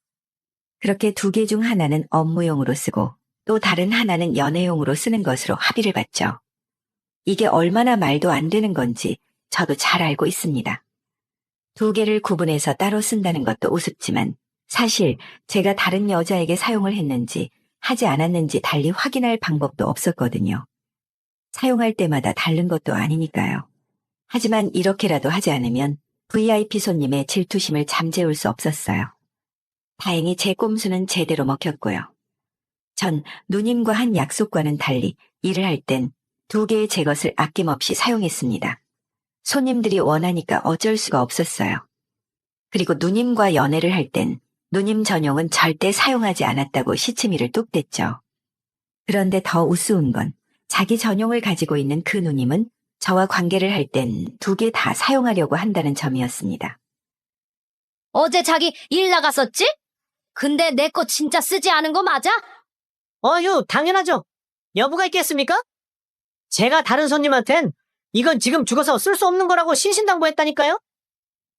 그렇게 2개 중 하나는 업무용으로 쓰고 또 다른 하나는 연애용으로 쓰는 것으로 합의를 봤죠. 이게 얼마나 말도 안 되는 건지 저도 잘 알고 있습니다. 2개를 구분해서 따로 쓴다는 것도 우습지만 사실 제가 다른 여자에게 사용을 했는지 하지 않았는지 달리 확인할 방법도 없었거든요. 사용할 때마다 다른 것도 아니니까요. 하지만 이렇게라도 하지 않으면 VIP 손님의 질투심을 잠재울 수 없었어요. 다행히 제 꼼수는 제대로 먹혔고요. 전 누님과 한 약속과는 달리 일을 할 땐 2개의 제 것을 아낌없이 사용했습니다. 손님들이 원하니까 어쩔 수가 없었어요. 그리고 누님과 연애를 할 땐 누님 전용은 절대 사용하지 않았다고 시치미를 뚝 댔죠. 그런데 더 우스운 건 자기 전용을 가지고 있는 그 누님은 저와 관계를 할 땐 2개 다 사용하려고 한다는 점이었습니다. 어제 자기 일 나갔었지? 근데 내 거 진짜 쓰지 않은 거 맞아? 어휴, 당연하죠. 여부가 있겠습니까? 제가 다른 손님한텐 이건 지금 죽어서 쓸 수 없는 거라고 신신당부했다니까요?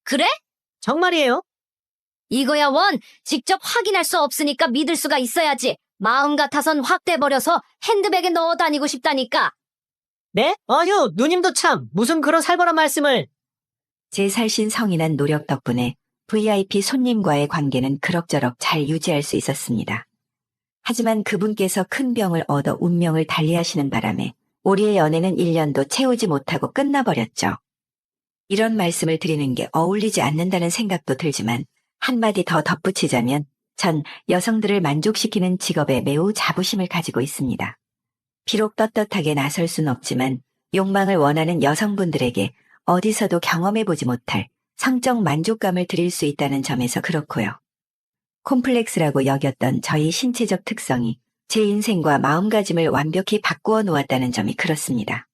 그래? 정말이에요. 이거야 원, 직접 확인할 수 없으니까 믿을 수가 있어야지. 마음 같아선 확 떼버려서 핸드백에 넣어 다니고 싶다니까. 네? 어휴, 누님도 참 무슨 그런 살벌한 말씀을. 제 살신 성인한 노력 덕분에 VIP 손님과의 관계는 그럭저럭 잘 유지할 수 있었습니다. 하지만 그분께서 큰 병을 얻어 운명을 달리하시는 바람에 우리의 연애는 1년도 채우지 못하고 끝나버렸죠. 이런 말씀을 드리는 게 어울리지 않는다는 생각도 들지만 한마디 더 덧붙이자면 전 여성들을 만족시키는 직업에 매우 자부심을 가지고 있습니다. 비록 떳떳하게 나설 수는 없지만 욕망을 원하는 여성분들에게 어디서도 경험해보지 못할 성적 만족감을 드릴 수 있다는 점에서 그렇고요. 콤플렉스라고 여겼던 저희 신체적 특성이 제 인생과 마음가짐을 완벽히 바꾸어 놓았다는 점이 그렇습니다.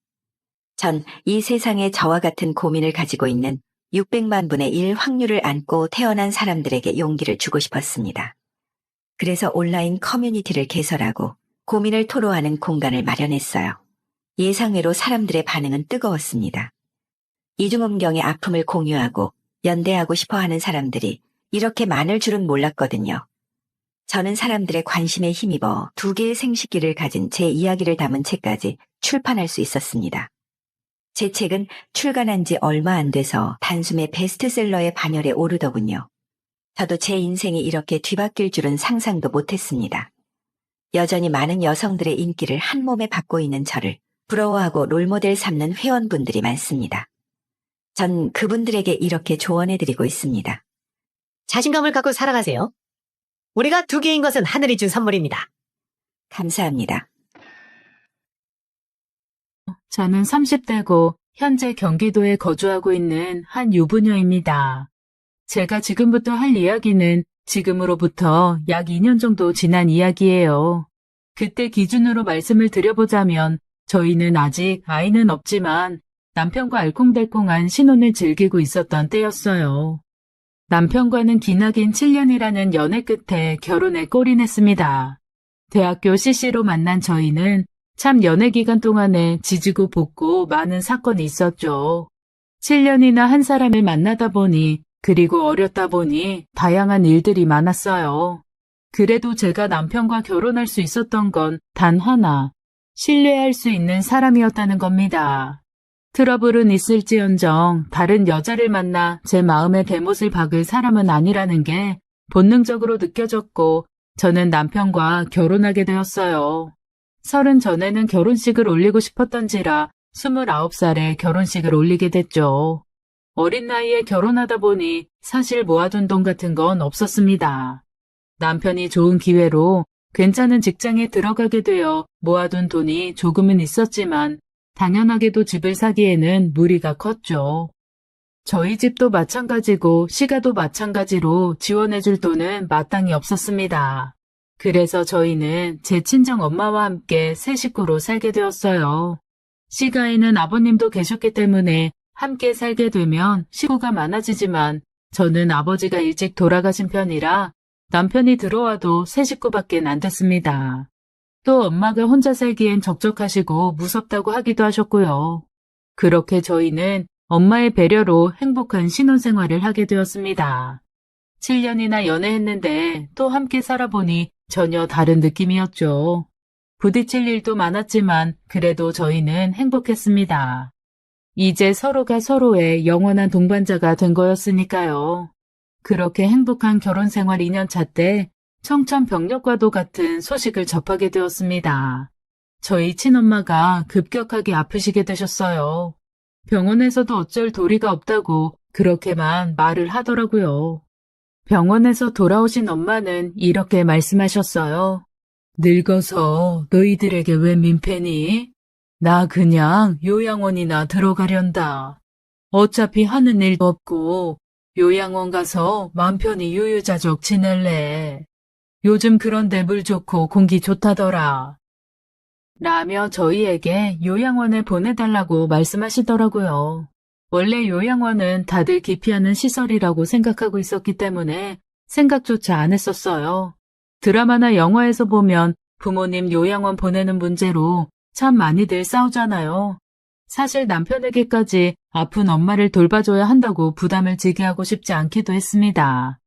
전 이 세상에 저와 같은 고민을 가지고 있는 600만 분의 1 확률을 안고 태어난 사람들에게 용기를 주고 싶었습니다. 그래서 온라인 커뮤니티를 개설하고 고민을 토로하는 공간을 마련했어요. 예상외로 사람들의 반응은 뜨거웠습니다. 이중음경의 아픔을 공유하고 연대하고 싶어하는 사람들이 이렇게 많을 줄은 몰랐거든요. 저는 사람들의 관심에 힘입어 2개의 생식기를 가진 제 이야기를 담은 책까지 출판할 수 있었습니다. 제 책은 출간한 지 얼마 안 돼서 단숨에 베스트셀러의 반열에 오르더군요. 저도 제 인생이 이렇게 뒤바뀔 줄은 상상도 못했습니다. 여전히 많은 여성들의 인기를 한 몸에 받고 있는 저를 부러워하고 롤모델 삼는 회원분들이 많습니다. 전 그분들에게 이렇게 조언해드리고 있습니다. 자신감을 갖고 살아가세요. 우리가 2개인 것은 하늘이 준 선물입니다. 감사합니다. 저는 30대고 현재 경기도에 거주하고 있는 한 유부녀입니다. 제가 지금부터 할 이야기는 지금으로부터 약 2년 정도 지난 이야기예요. 그때 기준으로 말씀을 드려보자면 저희는 아직 아이는 없지만 남편과 알콩달콩한 신혼을 즐기고 있었던 때였어요. 남편과는 기나긴 7년이라는 연애 끝에 결혼에 골인했습니다. 대학교 CC로 만난 저희는 참 연애 기간 동안에 지지고 볶고 많은 사건이 있었죠. 7년이나 한 사람을 만나다 보니 그리고 어렸다 보니 다양한 일들이 많았어요. 그래도 제가 남편과 결혼할 수 있었던 건 단 하나, 신뢰할 수 있는 사람이었다는 겁니다. 트러블은 있을지언정 다른 여자를 만나 제 마음의 대못을 박을 사람은 아니라는 게 본능적으로 느껴졌고 저는 남편과 결혼하게 되었어요. 30 전에는 결혼식을 올리고 싶었던지라 29살에 결혼식을 올리게 됐죠. 어린 나이에 결혼하다 보니 사실 모아둔 돈 같은 건 없었습니다. 남편이 좋은 기회로 괜찮은 직장에 들어가게 되어 모아둔 돈이 조금은 있었지만 당연하게도 집을 사기에는 무리가 컸죠. 저희 집도 마찬가지고 시가도 마찬가지로 지원해줄 돈은 마땅히 없었습니다. 그래서 저희는 제 친정 엄마와 함께 세 식구로 살게 되었어요. 시가에는 아버님도 계셨기 때문에 함께 살게 되면 식구가 많아지지만 저는 아버지가 일찍 돌아가신 편이라 남편이 들어와도 세 식구밖에 안 됐습니다. 또 엄마가 혼자 살기엔 적적하시고 무섭다고 하기도 하셨고요. 그렇게 저희는 엄마의 배려로 행복한 신혼생활을 하게 되었습니다. 7년이나 연애했는데 또 함께 살아보니 전혀 다른 느낌이었죠. 부딪힐 일도 많았지만 그래도 저희는 행복했습니다. 이제 서로가 서로의 영원한 동반자가 된 거였으니까요. 그렇게 행복한 결혼생활 2년차 때 청천벽력과도 같은 소식을 접하게 되었습니다. 저희 친엄마가 급격하게 아프시게 되셨어요. 병원에서도 어쩔 도리가 없다고 그렇게만 말을 하더라고요. 병원에서 돌아오신 엄마는 이렇게 말씀하셨어요. 늙어서 너희들에게 왜 민폐니? 나 그냥 요양원이나 들어가련다. 어차피 하는 일도 없고 요양원 가서 맘 편히 유유자적 지낼래. 요즘 그런데 물 좋고 공기 좋다더라. 라며 저희에게 요양원에 보내달라고 말씀하시더라고요. 원래 요양원은 다들 기피하는 시설이라고 생각하고 있었기 때문에 생각조차 안 했었어요. 드라마나 영화에서 보면 부모님 요양원 보내는 문제로 참 많이들 싸우잖아요. 사실 남편에게까지 아픈 엄마를 돌봐줘야 한다고 부담을 지게 하고 싶지 않기도 했습니다.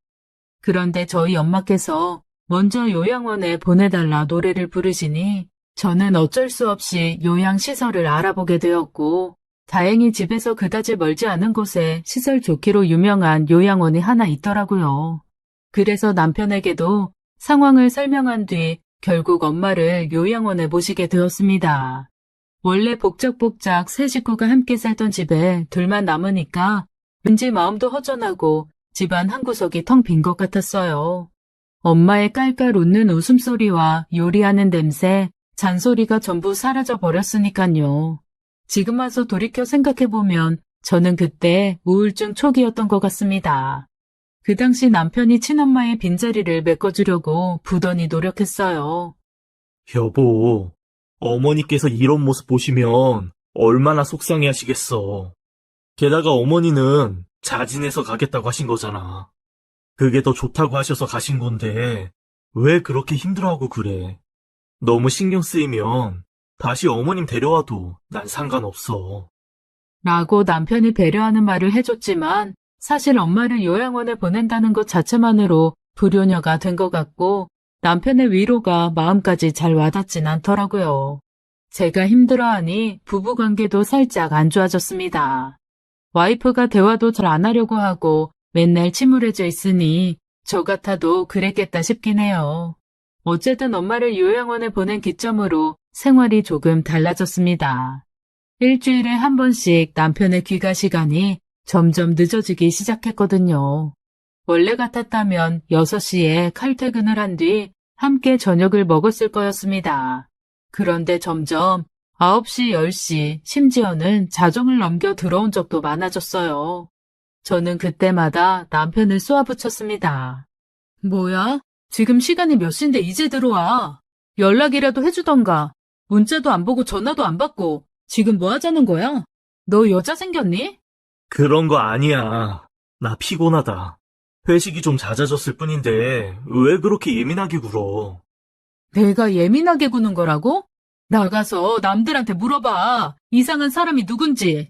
그런데 저희 엄마께서 먼저 요양원에 보내달라 노래를 부르시니 저는 어쩔 수 없이 요양시설을 알아보게 되었고, 다행히 집에서 그다지 멀지 않은 곳에 시설 좋기로 유명한 요양원이 하나 있더라고요. 그래서 남편에게도 상황을 설명한 뒤 결국 엄마를 요양원에 모시게 되었습니다. 원래 복작복작 세 식구가 함께 살던 집에 둘만 남으니까 왠지 마음도 허전하고 집안 한 구석이 텅 빈 것 같았어요. 엄마의 깔깔 웃는 웃음소리와 요리하는 냄새, 잔소리가 전부 사라져 버렸으니까요. 지금 와서 돌이켜 생각해보면 저는 그때 우울증 초기였던 것 같습니다. 그 당시 남편이 친엄마의 빈자리를 메꿔주려고 부단히 노력했어요. 여보, 어머니께서 이런 모습 보시면 얼마나 속상해 하시겠어. 게다가 어머니는 자진해서 가겠다고 하신 거잖아. 그게 더 좋다고 하셔서 가신 건데 왜 그렇게 힘들어하고 그래. 너무 신경 쓰이면 다시 어머님 데려와도 난 상관없어. 라고 남편이 배려하는 말을 해줬지만 사실 엄마를 요양원에 보낸다는 것 자체만으로 불효녀가 된 것 같고 남편의 위로가 마음까지 잘 와닿진 않더라고요. 제가 힘들어하니 부부관계도 살짝 안 좋아졌습니다. 와이프가 대화도 잘 안 하려고 하고 맨날 침울해져 있으니 저 같아도 그랬겠다 싶긴 해요. 어쨌든 엄마를 요양원에 보낸 기점으로 생활이 조금 달라졌습니다. 일주일에 한 번씩 남편의 귀가 시간이 점점 늦어지기 시작했거든요. 원래 같았다면 6시에 칼퇴근을 한 뒤 함께 저녁을 먹었을 거였습니다. 그런데 점점 9시, 10시, 심지어는 자정을 넘겨 들어온 적도 많아졌어요. 저는 그때마다 남편을 쏘아붙였습니다. 뭐야? 지금 시간이 몇 시인데 이제 들어와. 연락이라도 해주던가. 문자도 안 보고 전화도 안 받고. 지금 뭐 하자는 거야? 너 여자 생겼니? 그런 거 아니야. 나 피곤하다. 회식이 좀 잦아졌을 뿐인데 왜 그렇게 예민하게 굴어? 내가 예민하게 구는 거라고? 나가서 남들한테 물어봐. 이상한 사람이 누군지.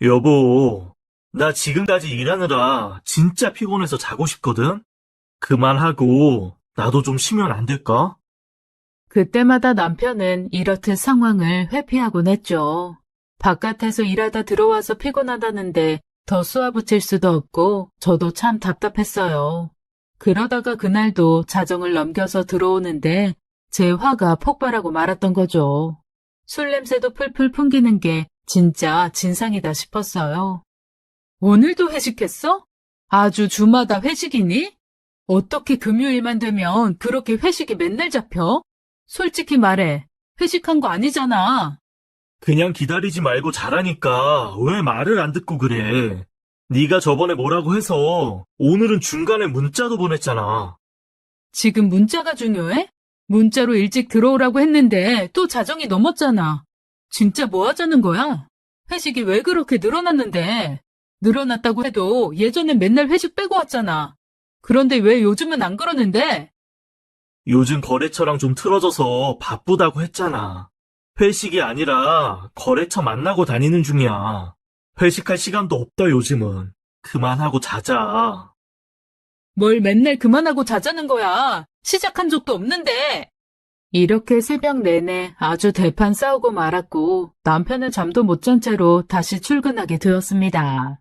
여보, 나 지금까지 일하느라 진짜 피곤해서 자고 싶거든? 그만하고 나도 좀 쉬면 안 될까? 그때마다 남편은 이렇듯 상황을 회피하곤 했죠. 바깥에서 일하다 들어와서 피곤하다는데 더 쏘아붙일 수도 없고 저도 참 답답했어요. 그러다가 그날도 자정을 넘겨서 들어오는데 제 화가 폭발하고 말았던 거죠. 술 냄새도 풀풀 풍기는 게 진짜 진상이다 싶었어요. 오늘도 회식했어? 아주 주마다 회식이니? 어떻게 금요일만 되면 그렇게 회식이 맨날 잡혀? 솔직히 말해, 회식한 거 아니잖아. 그냥 기다리지 말고 자라니까 왜 말을 안 듣고 그래? 네가 저번에 뭐라고 해서 오늘은 중간에 문자도 보냈잖아. 지금 문자가 중요해? 문자로 일찍 들어오라고 했는데 또 자정이 넘었잖아. 진짜 뭐 하자는 거야? 회식이 왜 그렇게 늘어났는데? 늘어났다고 해도 예전엔 맨날 회식 빼고 왔잖아. 그런데 왜 요즘은 안 그러는데? 요즘 거래처랑 좀 틀어져서 바쁘다고 했잖아. 회식이 아니라 거래처 만나고 다니는 중이야. 회식할 시간도 없다 요즘은. 그만하고 자자. 뭘 맨날 그만하고 자자는 거야. 시작한 적도 없는데. 이렇게 새벽 내내 아주 대판 싸우고 말았고 남편은 잠도 못 잔 채로 다시 출근하게 되었습니다.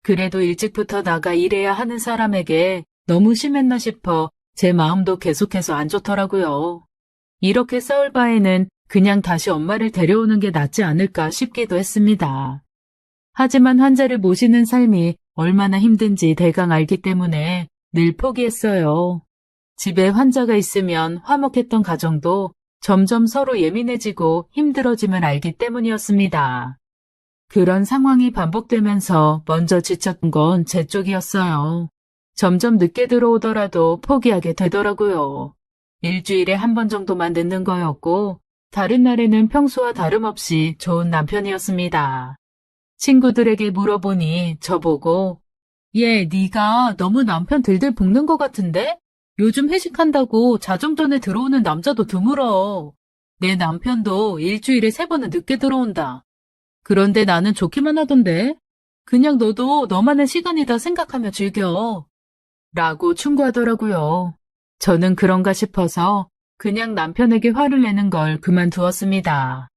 그래도 일찍부터 나가 일해야 하는 사람에게 너무 심했나 싶어 제 마음도 계속해서 안 좋더라고요. 이렇게 싸울 바에는 그냥 다시 엄마를 데려오는 게 낫지 않을까 싶기도 했습니다. 하지만 환자를 모시는 삶이 얼마나 힘든지 대강 알기 때문에 늘 포기했어요. 집에 환자가 있으면 화목했던 가정도 점점 서로 예민해지고 힘들어짐을 알기 때문이었습니다. 그런 상황이 반복되면서 먼저 지쳤던 건 제 쪽이었어요. 점점 늦게 들어오더라도 포기하게 되더라고요. 일주일에 한 번 정도만 늦는 거였고 다른 날에는 평소와 다름없이 좋은 남편이었습니다. 친구들에게 물어보니 저보고 얘, 네가 너무 남편 들들 볶는 것 같은데? 요즘 회식한다고 자정 전에 들어오는 남자도 드물어. 내 남편도 일주일에 3번은 늦게 들어온다. 그런데 나는 좋기만 하던데? 그냥 너도 너만의 시간이다 생각하며 즐겨. 라고 충고하더라고요. 저는 그런가 싶어서 그냥 남편에게 화를 내는 걸 그만두었습니다.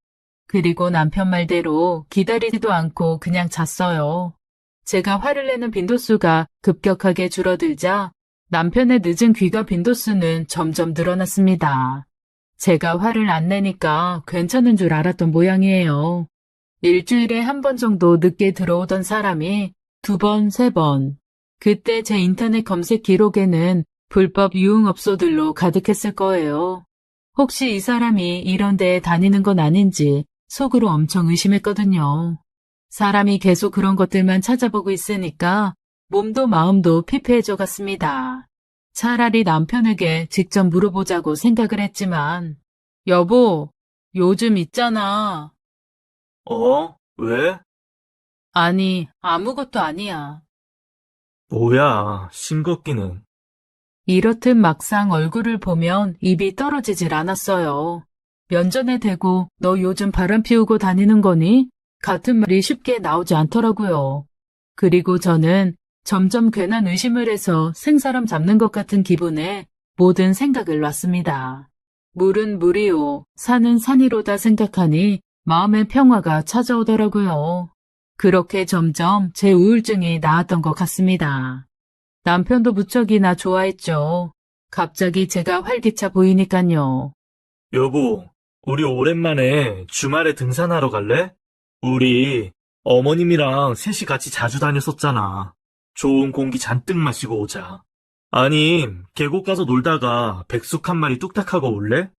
그리고 남편 말대로 기다리지도 않고 그냥 잤어요. 제가 화를 내는 빈도수가 급격하게 줄어들자 남편의 늦은 귀가 빈도수는 점점 늘어났습니다. 제가 화를 안 내니까 괜찮은 줄 알았던 모양이에요. 일주일에 1번 정도 늦게 들어오던 사람이 2번, 3번. 그때 제 인터넷 검색 기록에는 불법 유흥업소들로 가득했을 거예요. 혹시 이 사람이 이런 데에 다니는 건 아닌지 속으로 엄청 의심했거든요. 사람이 계속 그런 것들만 찾아보고 있으니까 몸도 마음도 피폐해져 갔습니다. 차라리 남편에게 직접 물어보자고 생각을 했지만, 여보, 요즘 있잖아. 왜? 아니, 아무것도 아니야. 뭐야, 싱겁기는. 이렇듯 막상 얼굴을 보면 입이 떨어지질 않았어요. 면전에 대고 너 요즘 바람 피우고 다니는 거니? 같은 말이 쉽게 나오지 않더라고요. 그리고 저는 점점 괜한 의심을 해서 생사람 잡는 것 같은 기분에 모든 생각을 놨습니다. 물은 물이요, 산은 산이로다 생각하니 마음의 평화가 찾아오더라고요. 그렇게 점점 제 우울증이 나았던 것 같습니다. 남편도 무척이나 좋아했죠. 갑자기 제가 활기차 보이니깐요. 여보, 우리 오랜만에 주말에 등산하러 갈래? 우리 어머님이랑 셋이 같이 자주 다녔었잖아. 좋은 공기 잔뜩 마시고 오자. 아니, 계곡 가서 놀다가 백숙 한 마리 뚝딱 하고 올래?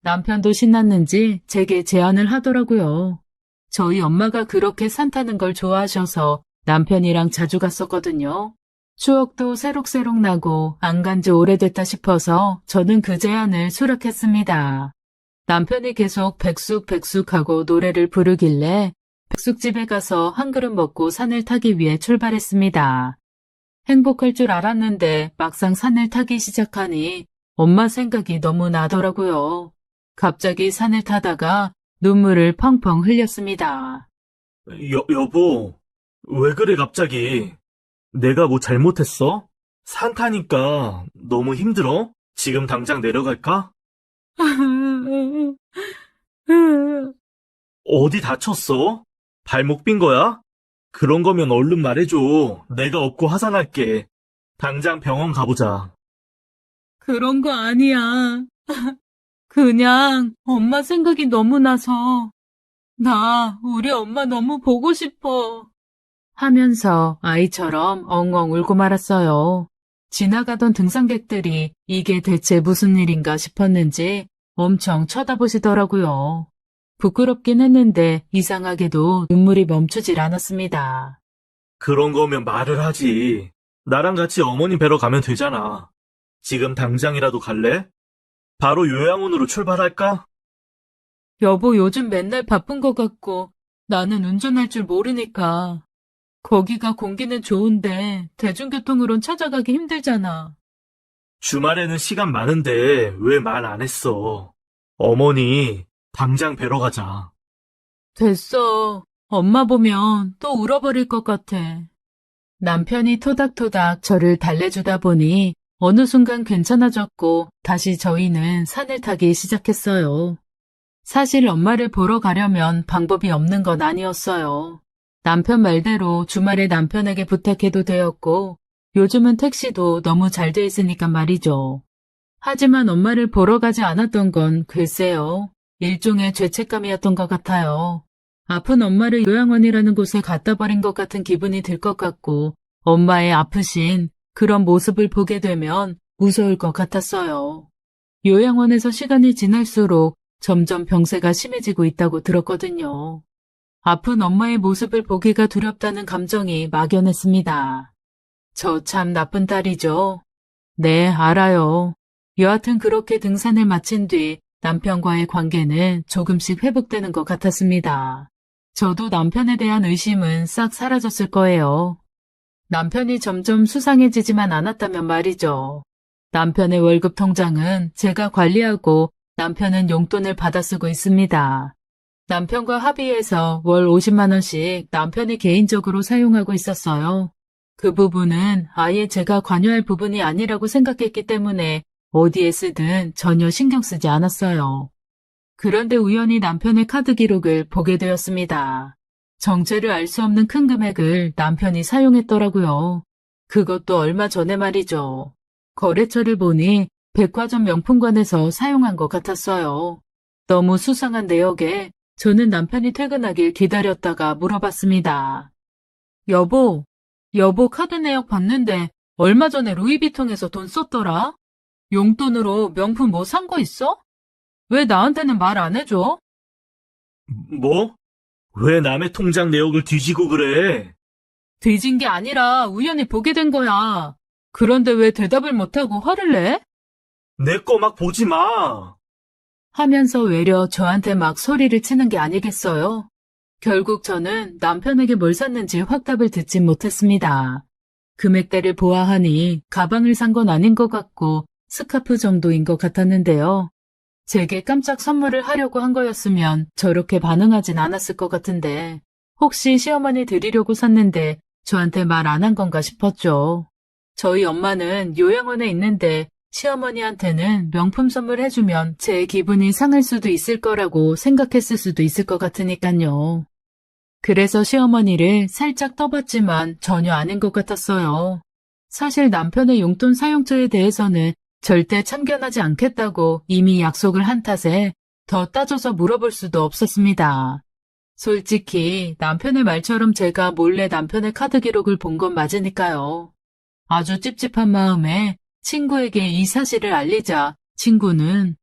남편도 신났는지 제게 제안을 하더라고요. 저희 엄마가 그렇게 산 타는 걸 좋아하셔서 남편이랑 자주 갔었거든요. 추억도 새록새록 나고 안 간 지 오래됐다 싶어서 저는 그 제안을 수락했습니다. 남편이 계속 백숙하고 노래를 부르길래 백숙집에 가서 한 그릇 먹고 산을 타기 위해 출발했습니다. 행복할 줄 알았는데 막상 산을 타기 시작하니 엄마 생각이 너무 나더라고요. 갑자기 산을 타다가 눈물을 펑펑 흘렸습니다. 여보, 왜 그래 갑자기? 내가 뭐 잘못했어? 산 타니까 너무 힘들어? 지금 당장 내려갈까? 어디 다쳤어? 발목 삔 거야? 그런 거면 얼른 말해줘. 내가 업고 하산할게. 당장 병원 가보자. 그런 거 아니야. 그냥 엄마 생각이 너무 나서 나 우리 엄마 너무 보고 싶어. 하면서 아이처럼 엉엉 울고 말았어요. 지나가던 등산객들이 이게 대체 무슨 일인가 싶었는지 엄청 쳐다보시더라고요. 부끄럽긴 했는데 이상하게도 눈물이 멈추질 않았습니다. 그런 거면 말을 하지. 나랑 같이 어머니 뵈러 가면 되잖아. 지금 당장이라도 갈래? 바로 요양원으로 출발할까? 여보 요즘 맨날 바쁜 것 같고 나는 운전할 줄 모르니까. 거기가 공기는 좋은데 대중교통으론 찾아가기 힘들잖아. 주말에는 시간 많은데 왜 말 안 했어? 어머니, 당장 뵈러 가자. 됐어. 엄마 보면 또 울어버릴 것 같아. 남편이 토닥토닥 저를 달래주다 보니 어느 순간 괜찮아졌고 다시 저희는 산을 타기 시작했어요. 사실 엄마를 보러 가려면 방법이 없는 건 아니었어요. 남편 말대로 주말에 남편에게 부탁해도 되었고 요즘은 택시도 너무 잘 돼 있으니까 말이죠. 하지만 엄마를 보러 가지 않았던 건 글쎄요. 일종의 죄책감이었던 것 같아요. 아픈 엄마를 요양원이라는 곳에 갖다 버린 것 같은 기분이 들 것 같고 엄마의 아프신 그런 모습을 보게 되면 무서울 것 같았어요. 요양원에서 시간이 지날수록 점점 병세가 심해지고 있다고 들었거든요. 아픈 엄마의 모습을 보기가 두렵다는 감정이 막연했습니다. 저 참 나쁜 딸이죠. 네, 알아요. 여하튼 그렇게 등산을 마친 뒤 남편과의 관계는 조금씩 회복되는 것 같았습니다. 저도 남편에 대한 의심은 싹 사라졌을 거예요. 남편이 점점 수상해지지만 않았다면 말이죠. 남편의 월급 통장은 제가 관리하고 남편은 용돈을 받아 쓰고 있습니다. 남편과 합의해서 월 50만 원씩 남편이 개인적으로 사용하고 있었어요. 그 부분은 아예 제가 관여할 부분이 아니라고 생각했기 때문에 어디에 쓰든 전혀 신경 쓰지 않았어요. 그런데 우연히 남편의 카드 기록을 보게 되었습니다. 정체를 알 수 없는 큰 금액을 남편이 사용했더라고요. 그것도 얼마 전에 말이죠. 거래처를 보니 백화점 명품관에서 사용한 것 같았어요. 너무 수상한 내역에 저는 남편이 퇴근하길 기다렸다가 물어봤습니다. 여보 카드 내역 봤는데 얼마 전에 루이비통에서 돈 썼더라? 용돈으로 명품 뭐 산 거 있어? 왜 나한테는 말 안 해줘? 뭐? 왜 남의 통장 내역을 뒤지고 그래? 뒤진 게 아니라 우연히 보게 된 거야. 그런데 왜 대답을 못하고 화를 내? 내 거 막 보지 마. 하면서 외려 저한테 막 소리를 치는 게 아니겠어요? 결국 저는 남편에게 뭘 샀는지 확답을 듣진 못했습니다. 금액대를 보아하니 가방을 산 건 아닌 것 같고 스카프 정도인 것 같았는데요. 제게 깜짝 선물을 하려고 한 거였으면 저렇게 반응하진 않았을 것 같은데 혹시 시어머니 드리려고 샀는데 저한테 말 안 한 건가 싶었죠. 저희 엄마는 요양원에 있는데 시어머니한테는 명품 선물 해주면 제 기분이 상할 수도 있을 거라고 생각했을 수도 있을 것 같으니까요. 그래서 시어머니를 살짝 떠봤지만 전혀 아닌 것 같았어요. 사실 남편의 용돈 사용처에 대해서는 절대 참견하지 않겠다고 이미 약속을 한 탓에 더 따져서 물어볼 수도 없었습니다. 솔직히 남편의 말처럼 제가 몰래 남편의 카드 기록을 본 건 맞으니까요. 아주 찝찝한 마음에 친구에게 이 사실을 알리자 친구는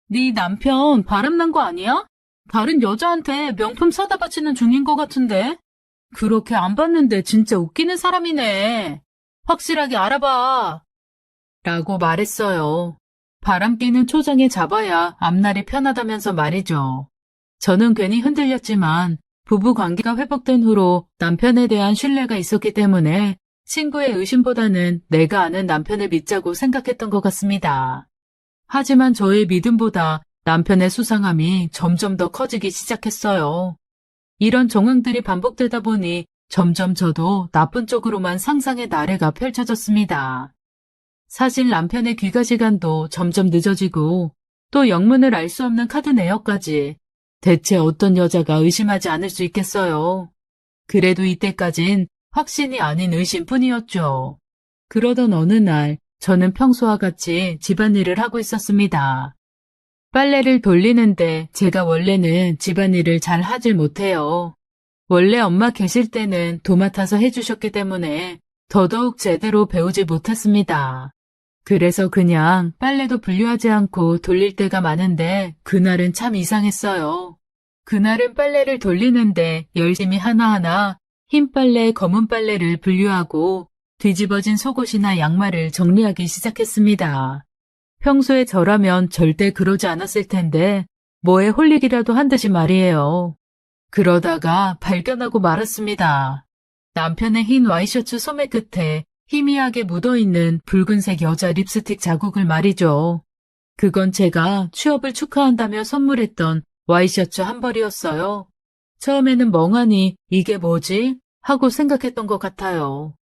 네 남편 바람난 거 아니야? 다른 여자한테 명품 사다 바치는 중인 것 같은데? 그렇게 안 봤는데 진짜 웃기는 사람이네. 확실하게 알아봐. 라고 말했어요. 바람기는 초장에 잡아야 앞날이 편하다면서 말이죠. 저는 괜히 흔들렸지만 부부 관계가 회복된 후로 남편에 대한 신뢰가 있었기 때문에 친구의 의심보다는 내가 아는 남편을 믿자고 생각했던 것 같습니다. 하지만 저의 믿음보다 남편의 수상함이 점점 더 커지기 시작했어요. 이런 정황들이 반복되다 보니 점점 저도 나쁜 쪽으로만 상상의 나래가 펼쳐졌습니다. 사실 남편의 귀가 시간도 점점 늦어지고 또 영문을 알 수 없는 카드 내역까지 대체 어떤 여자가 의심하지 않을 수 있겠어요. 그래도 이때까진 확신이 아닌 의심뿐이었죠. 그러던 어느 날 저는 평소와 같이 집안일을 하고 있었습니다. 빨래를 돌리는데 제가 원래는 집안일을 잘 하질 못해요. 원래 엄마 계실 때는 도맡아서 해주셨기 때문에 더더욱 제대로 배우지 못했습니다. 그래서 그냥 빨래도 분류하지 않고 돌릴 때가 많은데 그날은 참 이상했어요. 그날은 빨래를 돌리는데 열심히 하나하나 흰 빨래, 검은 빨래를 분류하고 뒤집어진 속옷이나 양말을 정리하기 시작했습니다. 평소에 저라면 절대 그러지 않았을 텐데 뭐에 홀리기라도 한 듯이 말이에요. 그러다가 발견하고 말았습니다. 남편의 흰 와이셔츠 소매 끝에 희미하게 묻어있는 붉은색 여자 립스틱 자국을 말이죠. 그건 제가 취업을 축하한다며 선물했던 와이셔츠 한 벌이었어요. 처음에는 멍하니 이게 뭐지? 하고 생각했던 것 같아요.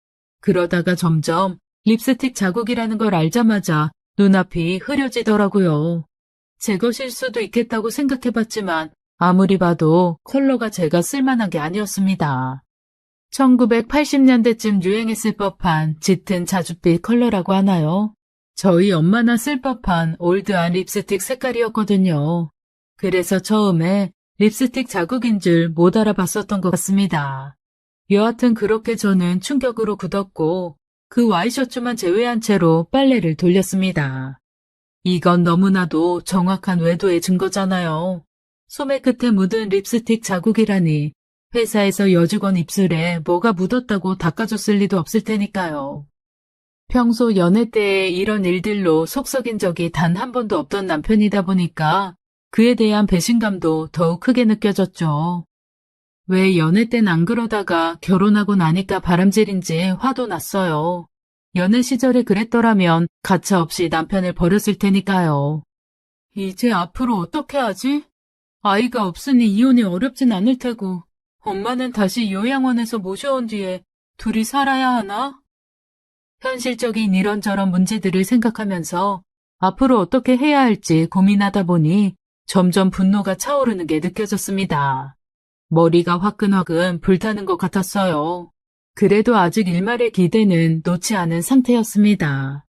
그러다가 점점 립스틱 자국이라는 걸 알자마자 눈앞이 흐려지더라고요. 제 것일 수도 있겠다고 생각해봤지만 아무리 봐도 컬러가 제가 쓸만한 게 아니었습니다. 1980년대쯤 유행했을 법한 짙은 자줏빛 컬러라고 하나요? 저희 엄마나 쓸 법한 올드한 립스틱 색깔이었거든요. 그래서 처음에 립스틱 자국인 줄 못 알아봤었던 것 같습니다. 여하튼 그렇게 저는 충격으로 굳었고 그 와이셔츠만 제외한 채로 빨래를 돌렸습니다. 이건 너무나도 정확한 외도의 증거잖아요. 소매 끝에 묻은 립스틱 자국이라니 회사에서 여직원 입술에 뭐가 묻었다고 닦아줬을 리도 없을 테니까요. 평소 연애 때의 이런 일들로 속 썩인 적이 단 한 번도 없던 남편이다 보니까 그에 대한 배신감도 더욱 크게 느껴졌죠. 왜 연애 땐 안 그러다가 결혼하고 나니까 바람질인지 화도 났어요. 연애 시절에 그랬더라면 가차없이 남편을 버렸을 테니까요. 이제 앞으로 어떻게 하지? 아이가 없으니 이혼이 어렵진 않을 테고, 엄마는 다시 요양원에서 모셔온 뒤에 둘이 살아야 하나? 현실적인 이런저런 문제들을 생각하면서 앞으로 어떻게 해야 할지 고민하다 보니 점점 분노가 차오르는 게 느껴졌습니다. 머리가 화끈화끈 불타는 것 같았어요. 그래도 아직 일말의 기대는 놓지 않은 상태였습니다.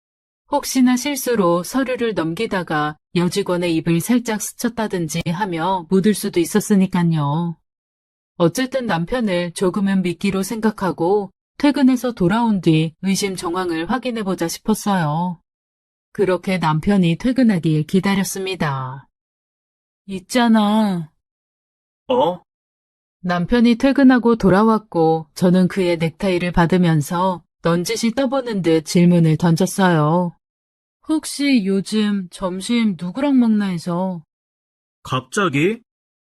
혹시나 실수로 서류를 넘기다가 여직원의 입을 살짝 스쳤다든지 하며 묻을 수도 있었으니까요. 어쨌든 남편을 조금은 미끼로 생각하고 퇴근해서 돌아온 뒤 의심 정황을 확인해보자 싶었어요. 그렇게 남편이 퇴근하길 기다렸습니다. 있잖아. 어? 남편이 퇴근하고 돌아왔고 저는 그의 넥타이를 받으면서 넌지시 떠보는 듯 질문을 던졌어요. 혹시 요즘 점심 누구랑 먹나 해서. 갑자기?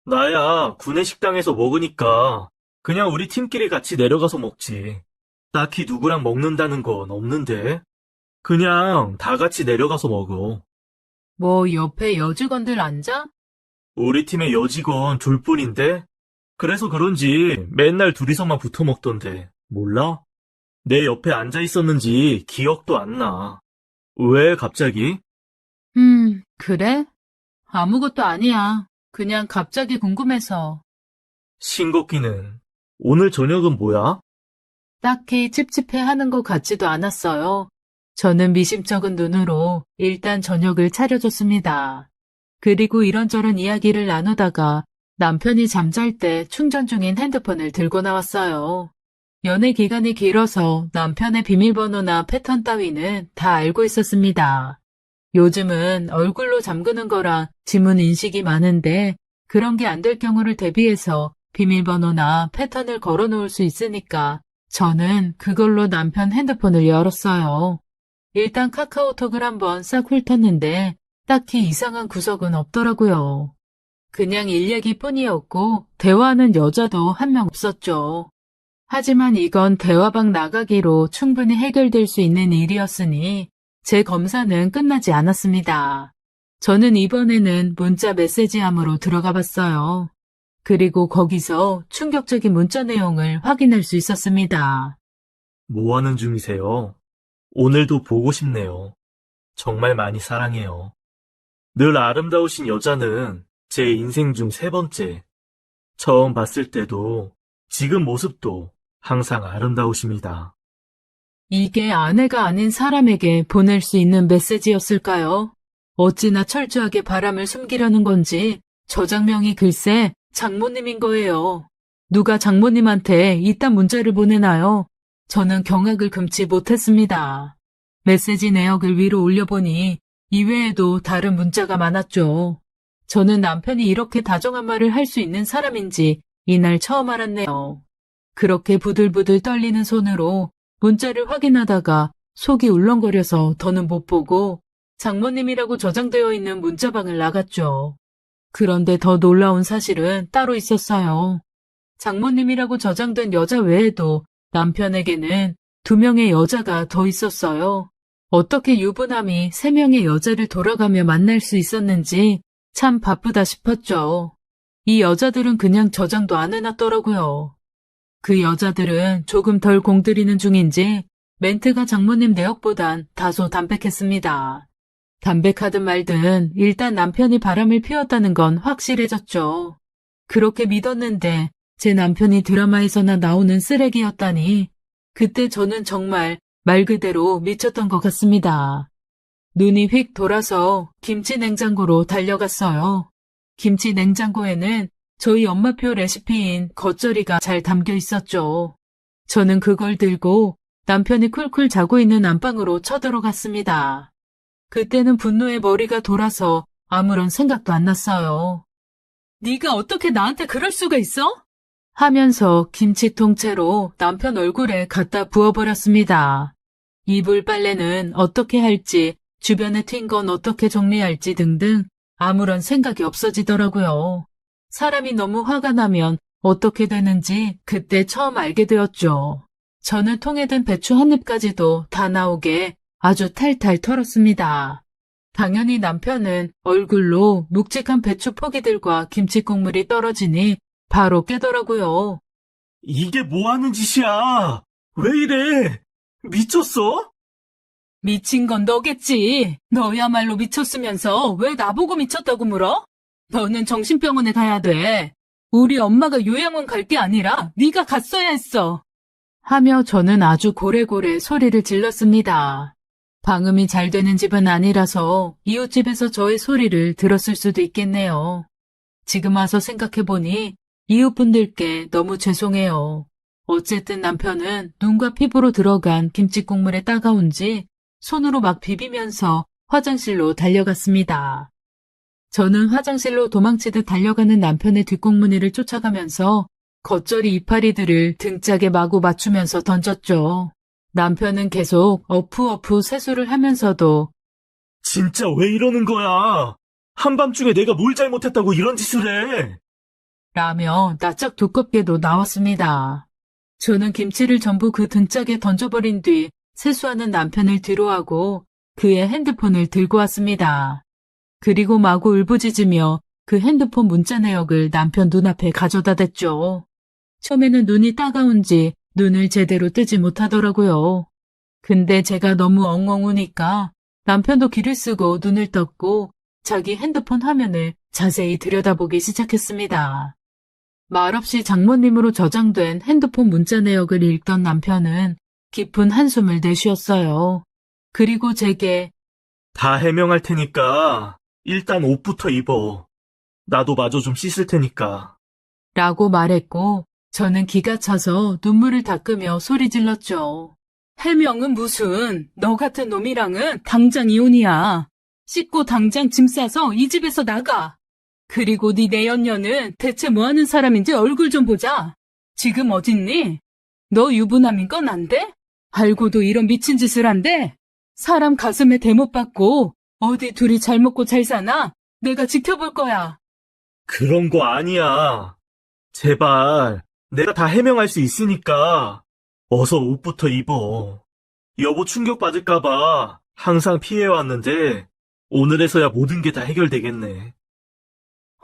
나야 구내식당에서 먹으니까 그냥 우리 팀끼리 같이 내려가서 먹지. 딱히 누구랑 먹는다는 건 없는데. 그냥 다 같이 내려가서 먹어. 뭐 옆에 여직원들 앉아? 우리 팀의 여직원 둘뿐인데? 그래서 그런지 맨날 둘이서만 붙어 먹던데. 몰라? 내 옆에 앉아 있었는지 기억도 안 나. 왜 갑자기? 그래? 아무것도 아니야. 그냥 갑자기 궁금해서. 신곡기는 오늘 저녁은 뭐야? 딱히 찝찝해하는 것 같지도 않았어요. 저는 미심쩍은 눈으로 일단 저녁을 차려줬습니다. 그리고 이런저런 이야기를 나누다가 남편이 잠잘 때 충전 중인 핸드폰을 들고 나왔어요. 연애 기간이 길어서 남편의 비밀번호나 패턴 따위는 다 알고 있었습니다. 요즘은 얼굴로 잠그는 거랑 지문 인식이 많은데 그런 게 안 될 경우를 대비해서 비밀번호나 패턴을 걸어 놓을 수 있으니까 저는 그걸로 남편 핸드폰을 열었어요. 일단 카카오톡을 한번 싹 훑었는데 딱히 이상한 구석은 없더라고요. 그냥 일 얘기뿐이었고 대화하는 여자도 한 명 없었죠. 하지만 이건 대화방 나가기로 충분히 해결될 수 있는 일이었으니 제 검사는 끝나지 않았습니다. 저는 이번에는 문자 메시지함으로 들어가 봤어요. 그리고 거기서 충격적인 문자 내용을 확인할 수 있었습니다. 뭐 하는 중이세요? 오늘도 보고 싶네요. 정말 많이 사랑해요. 늘 아름다우신 여자는 제 인생 중 3번째. 처음 봤을 때도 지금 모습도 항상 아름다우십니다. 이게 아내가 아닌 사람에게 보낼 수 있는 메시지였을까요? 어찌나 철저하게 바람을 숨기려는 건지 저장명이 글쎄 장모님인 거예요. 누가 장모님한테 이딴 문자를 보내나요? 저는 경악을 금치 못했습니다. 메시지 내역을 위로 올려보니 이외에도 다른 문자가 많았죠. 저는 남편이 이렇게 다정한 말을 할 수 있는 사람인지 이날 처음 알았네요. 그렇게 부들부들 떨리는 손으로 문자를 확인하다가 속이 울렁거려서 더는 못 보고 장모님이라고 저장되어 있는 문자방을 나갔죠. 그런데 더 놀라운 사실은 따로 있었어요. 장모님이라고 저장된 여자 외에도 남편에게는 2명의 여자가 더 있었어요. 어떻게 유부남이 3명의 여자를 돌아가며 만날 수 있었는지 참 바쁘다 싶었죠. 이 여자들은 그냥 저장도 안 해놨더라고요. 그 여자들은 조금 덜 공들이는 중인지 멘트가 장모님 내역보단 다소 담백했습니다. 담백하든 말든 일단 남편이 바람을 피웠다는 건 확실해졌죠. 그렇게 믿었는데 제 남편이 드라마에서나 나오는 쓰레기였다니 그때 저는 정말 말 그대로 미쳤던 것 같습니다. 눈이 휙 돌아서 김치 냉장고로 달려갔어요. 김치 냉장고에는 저희 엄마표 레시피인 겉절이가 잘 담겨 있었죠. 저는 그걸 들고 남편이 쿨쿨 자고 있는 안방으로 쳐들어갔습니다. 그때는 분노에 머리가 돌아서 아무런 생각도 안 났어요. 네가 어떻게 나한테 그럴 수가 있어? 하면서 김치 통째로 남편 얼굴에 갖다 부어버렸습니다. 이불 빨래는 어떻게 할지, 주변에 튄 건 어떻게 정리할지 등등 아무런 생각이 없어지더라고요. 사람이 너무 화가 나면 어떻게 되는지 그때 처음 알게 되었죠. 저는 통에 든 배추 한 입까지도 다 나오게 아주 탈탈 털었습니다. 당연히 남편은 얼굴로 묵직한 배추 포기들과 김치 국물이 떨어지니 바로 깨더라고요. 이게 뭐 하는 짓이야? 왜 이래? 미쳤어? 미친 건 너겠지. 너야말로 미쳤으면서 왜 나보고 미쳤다고 물어? 너는 정신병원에 가야 돼. 우리 엄마가 요양원 갈 게 아니라 네가 갔어야 했어. 하며 저는 아주 고래고래 소리를 질렀습니다. 방음이 잘 되는 집은 아니라서 이웃집에서 저의 소리를 들었을 수도 있겠네요. 지금 와서 생각해보니 이웃분들께 너무 죄송해요. 어쨌든 남편은 눈과 피부로 들어간 김치 국물에 따가운지 손으로 막 비비면서 화장실로 달려갔습니다. 저는 화장실로 도망치듯 달려가는 남편의 뒷공무니를 쫓아가면서 겉절이 이파리들을 등짝에 마구 맞추면서 던졌죠. 남편은 계속 어푸어푸 세수를 하면서도 진짜 왜 이러는 거야? 한밤중에 내가 뭘 잘못했다고 이런 짓을 해? 라며 낯짝 두껍게도 나왔습니다. 저는 김치를 전부 그 등짝에 던져버린 뒤 세수하는 남편을 뒤로하고 그의 핸드폰을 들고 왔습니다. 그리고 마구 울부짖으며 그 핸드폰 문자 내역을 남편 눈앞에 가져다 댔죠. 처음에는 눈이 따가운지 눈을 제대로 뜨지 못하더라고요. 근데 제가 너무 엉엉 우니까 남편도 귀를 쓰고 눈을 떴고 자기 핸드폰 화면을 자세히 들여다보기 시작했습니다. 말없이 장모님으로 저장된 핸드폰 문자 내역을 읽던 남편은 깊은 한숨을 내쉬었어요. 그리고 제게 다 해명할 테니까 일단 옷부터 입어. 나도 마저 좀 씻을 테니까. 라고 말했고 저는 기가 차서 눈물을 닦으며 소리 질렀죠. 해명은 무슨, 너 같은 놈이랑은 당장 이혼이야. 씻고 당장 짐 싸서 이 집에서 나가. 그리고 네 내연녀는 대체 뭐하는 사람인지 얼굴 좀 보자. 지금 어딨니? 너 유부남인 건 안 돼? 알고도 이런 미친 짓을 한대? 사람 가슴에 대못 받고 어디 둘이 잘 먹고 잘 사나? 내가 지켜볼 거야. 그런 거 아니야. 제발, 내가 다 해명할 수 있으니까 어서 옷부터 입어. 여보 충격받을까봐 항상 피해왔는데 오늘에서야 모든 게 다 해결되겠네.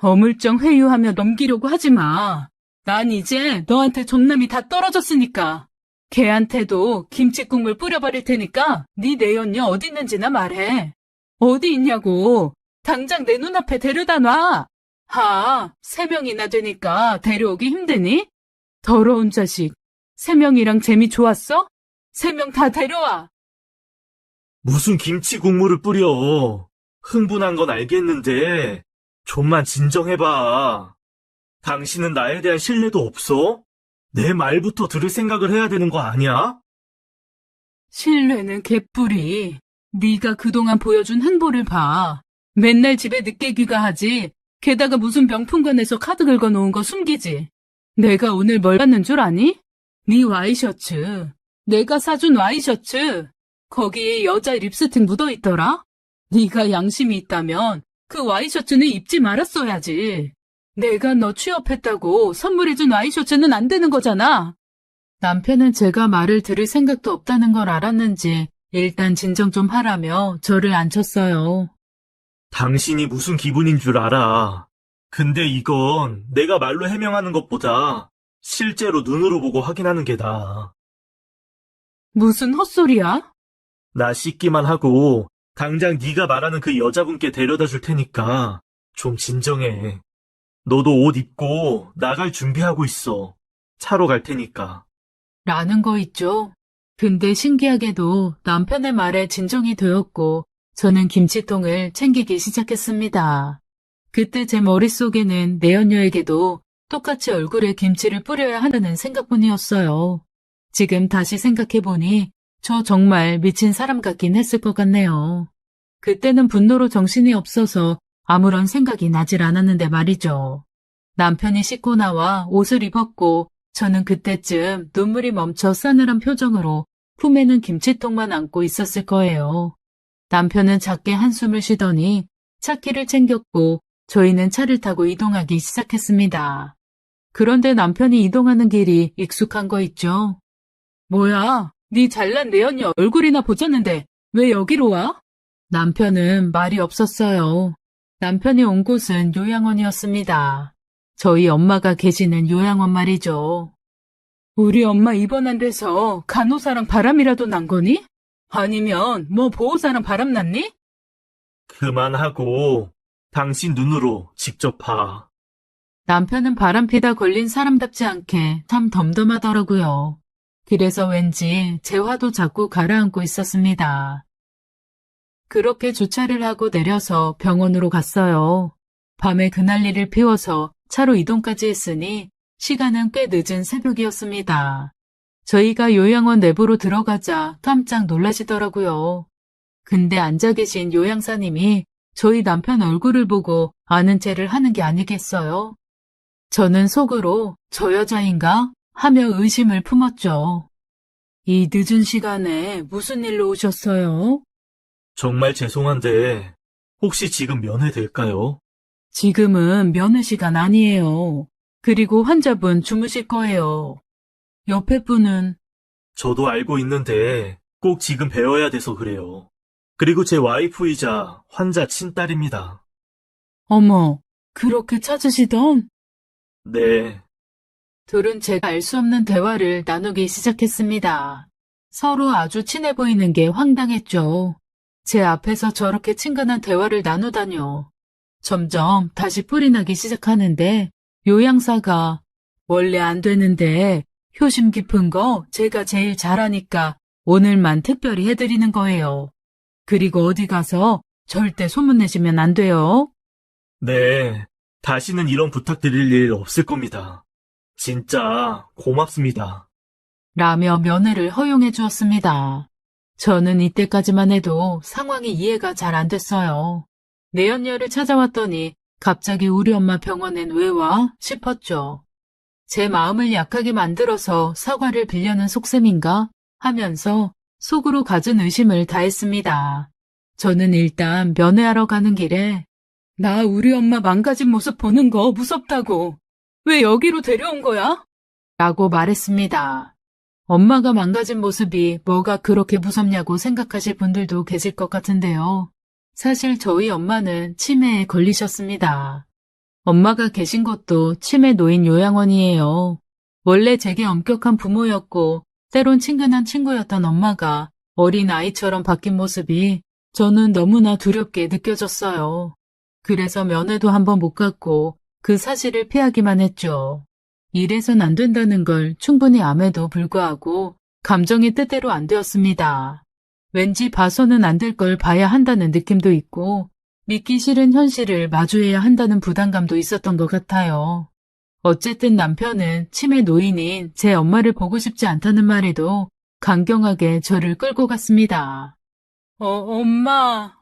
어물쩡 회유하며 넘기려고 하지 마. 난 이제 너한테 전남이 다 떨어졌으니까. 걔한테도 김치국물 뿌려버릴 테니까 네 내연녀 어디 있는지나 말해. 어디 있냐고. 당장 내 눈앞에 데려다 놔. 3명이나 되니까 데려오기 힘드니? 더러운 자식. 3명이랑 재미 좋았어? 3명 다 데려와. 무슨 김치 국물을 뿌려. 흥분한 건 알겠는데 좀만 진정해봐. 당신은 나에 대한 신뢰도 없어? 내 말부터 들을 생각을 해야 되는 거 아니야? 신뢰는 개뿔이. 네가 그동안 보여준 행보를 봐. 맨날 집에 늦게 귀가하지. 게다가 무슨 명품관에서 카드 긁어놓은 거 숨기지. 내가 오늘 뭘 받는 줄 아니? 네 와이셔츠. 내가 사준 와이셔츠. 거기에 여자 립스틱 묻어있더라? 네가 양심이 있다면 그 와이셔츠는 입지 말았어야지. 내가 너 취업했다고 선물해준 와이셔츠는 안 되는 거잖아. 남편은 제가 말을 들을 생각도 없다는 걸 알았는지 일단 진정 좀 하라며 저를 앉혔어요. 당신이 무슨 기분인 줄 알아. 근데 이건 내가 말로 해명하는 것보다 실제로 눈으로 보고 확인하는 게 나아. 무슨 헛소리야? 나 씻기만 하고 당장 네가 말하는 그 여자분께 데려다 줄 테니까 좀 진정해. 너도 옷 입고 나갈 준비하고 있어. 차로 갈 테니까. 라는 거 있죠. 근데 신기하게도 남편의 말에 진정이 되었고 저는 김치통을 챙기기 시작했습니다. 그때 제 머릿속에는 내연녀에게도 똑같이 얼굴에 김치를 뿌려야 한다는 생각뿐이었어요. 지금 다시 생각해보니 저 정말 미친 사람 같긴 했을 것 같네요. 그때는 분노로 정신이 없어서 아무런 생각이 나질 않았는데 말이죠. 남편이 씻고 나와 옷을 입었고 저는 그때쯤 눈물이 멈춰 싸늘한 표정으로 품에는 김치통만 안고 있었을 거예요. 남편은 작게 한숨을 쉬더니 차키를 챙겼고 저희는 차를 타고 이동하기 시작했습니다. 그런데 남편이 이동하는 길이 익숙한 거 있죠. 뭐야, 네 잘난 내연녀 얼굴이나 보졌는데 왜 여기로 와? 남편은 말이 없었어요. 남편이 온 곳은 요양원이었습니다. 저희 엄마가 계시는 요양원 말이죠. 우리 엄마 입원 안 돼서 간호사랑 바람이라도 난 거니? 아니면 뭐 보호사랑 바람 났니? 그만하고 당신 눈으로 직접 봐. 남편은 바람피다 걸린 사람답지 않게 참 덤덤하더라고요. 그래서 왠지 제 화도 자꾸 가라앉고 있었습니다. 그렇게 주차를 하고 내려서 병원으로 갔어요. 밤에 그날리를 피워서 차로 이동까지 했으니 시간은 꽤 늦은 새벽이었습니다. 저희가 요양원 내부로 들어가자 깜짝 놀라시더라고요. 근데 앉아 계신 요양사님이 저희 남편 얼굴을 보고 아는 체를 하는 게 아니겠어요? 저는 속으로 저 여자인가 하며 의심을 품었죠. 이 늦은 시간에 무슨 일로 오셨어요? 정말 죄송한데 혹시 지금 면회될까요? 지금은 면회 시간 아니에요. 그리고 환자분 주무실 거예요. 옆에 분은 저도 알고 있는데 꼭 지금 배워야 돼서 그래요. 그리고 제 와이프이자 환자 친딸입니다. 어머, 그렇게 찾으시던? 네, 둘은 제가 알 수 없는 대화를 나누기 시작했습니다. 서로 아주 친해 보이는 게 황당했죠. 제 앞에서 저렇게 친근한 대화를 나누다뇨. 점점 다시 뿔이 나기 시작하는데 요양사가 원래 안 되는데 효심 깊은 거 제가 제일 잘하니까 오늘만 특별히 해드리는 거예요. 그리고 어디 가서 절대 소문내시면 안 돼요. 네, 다시는 이런 부탁드릴 일 없을 겁니다. 진짜 고맙습니다. 라며 면회를 허용해 주었습니다. 저는 이때까지만 해도 상황이 이해가 잘 안 됐어요. 내연녀를 찾아왔더니 갑자기 우리 엄마 병원엔 왜 와? 싶었죠. 제 마음을 약하게 만들어서 사과를 빌려는 속셈인가? 하면서 속으로 갖은 의심을 다했습니다. 저는 일단 면회하러 가는 길에 나 우리 엄마 망가진 모습 보는 거 무섭다고. 왜 여기로 데려온 거야? 라고 말했습니다. 엄마가 망가진 모습이 뭐가 그렇게 무섭냐고 생각하실 분들도 계실 것 같은데요. 사실 저희 엄마는 치매에 걸리셨습니다. 엄마가 계신 곳도 치매 노인 요양원이에요. 원래 제게 엄격한 부모였고 때론 친근한 친구였던 엄마가 어린 아이처럼 바뀐 모습이 저는 너무나 두렵게 느껴졌어요. 그래서 면회도 한번 못 갔고 그 사실을 피하기만 했죠. 이래선 안 된다는 걸 충분히 암에도 불구하고 감정이 뜻대로 안 되었습니다. 왠지 봐서는 안 될 걸 봐야 한다는 느낌도 있고 믿기 싫은 현실을 마주해야 한다는 부담감도 있었던 것 같아요. 어쨌든 남편은 치매 노인인 제 엄마를 보고 싶지 않다는 말에도 강경하게 저를 끌고 갔습니다. 엄마.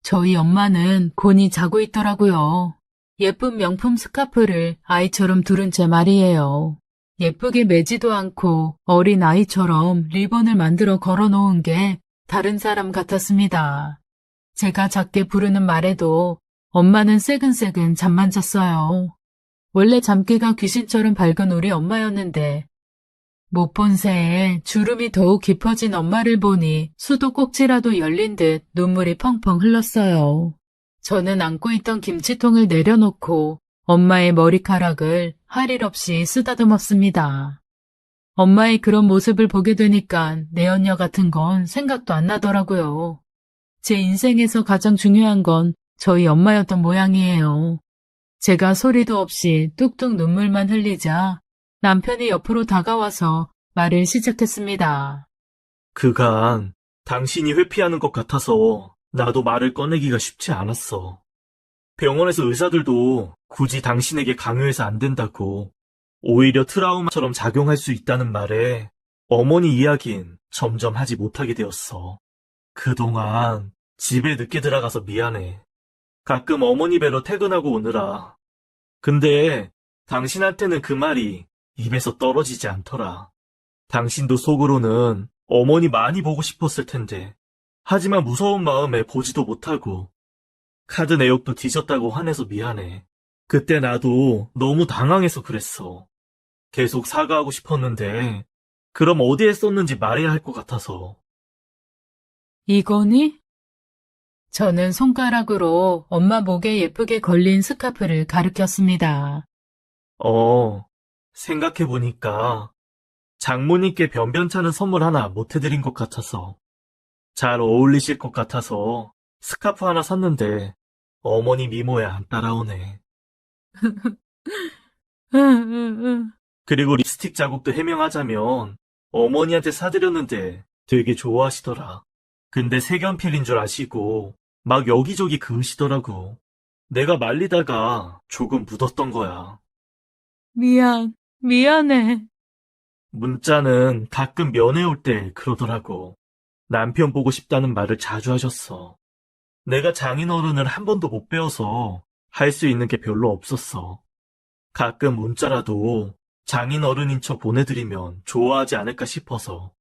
저희 엄마는 곤히 자고 있더라고요. 예쁜 명품 스카프를 아이처럼 두른 채 말이에요. 예쁘게 매지도 않고 어린 아이처럼 리본을 만들어 걸어놓은 게 다른 사람 같았습니다. 제가 작게 부르는 말에도 엄마는 새근새근 잠만 잤어요. 원래 잠귀가 귀신처럼 밝은 우리 엄마였는데 못 본 새에 주름이 더욱 깊어진 엄마를 보니 수도꼭지라도 열린 듯 눈물이 펑펑 흘렀어요. 저는 안고 있던 김치통을 내려놓고 엄마의 머리카락을 할 일 없이 쓰다듬었습니다. 엄마의 그런 모습을 보게 되니까 내연녀 같은 건 생각도 안 나더라고요. 제 인생에서 가장 중요한 건 저희 엄마였던 모양이에요. 제가 소리도 없이 뚝뚝 눈물만 흘리자 남편이 옆으로 다가와서 말을 시작했습니다. 그간 당신이 회피하는 것 같아서 나도 말을 꺼내기가 쉽지 않았어. 병원에서 의사들도 굳이 당신에게 강요해서 안 된다고, 오히려 트라우마처럼 작용할 수 있다는 말에 어머니 이야기는 점점 하지 못하게 되었어. 그동안 집에 늦게 들어가서 미안해. 가끔 어머니 뵈러 퇴근하고 오느라. 근데 당신한테는 그 말이 입에서 떨어지지 않더라. 당신도 속으로는 어머니 많이 보고 싶었을 텐데. 하지만 무서운 마음에 보지도 못하고 카드 내역도 뒤졌다고 화내서 미안해. 그때 나도 너무 당황해서 그랬어. 계속 사과하고 싶었는데, 그럼 어디에 썼는지 말해야 할 것 같아서. 이거니? 저는 손가락으로 엄마 목에 예쁘게 걸린 스카프를 가리켰습니다. 생각해보니까 장모님께 변변찮은 선물 하나 못 해드린 것 같아서. 잘 어울리실 것 같아서 스카프 하나 샀는데 어머니 미모에 안 따라오네. 그리고 립스틱 자국도 해명하자면 어머니한테 사드렸는데 되게 좋아하시더라. 근데 색연필인 줄 아시고 막 여기저기 그으시더라고. 내가 말리다가 조금 묻었던 거야. 미안해. 문자는 가끔 면회 올 때 그러더라고. 남편 보고 싶다는 말을 자주 하셨어. 내가 장인어른을 한 번도 못 배워서 할 수 있는 게 별로 없었어. 가끔 문자라도 장인어른인 척 보내드리면 좋아하지 않을까 싶어서.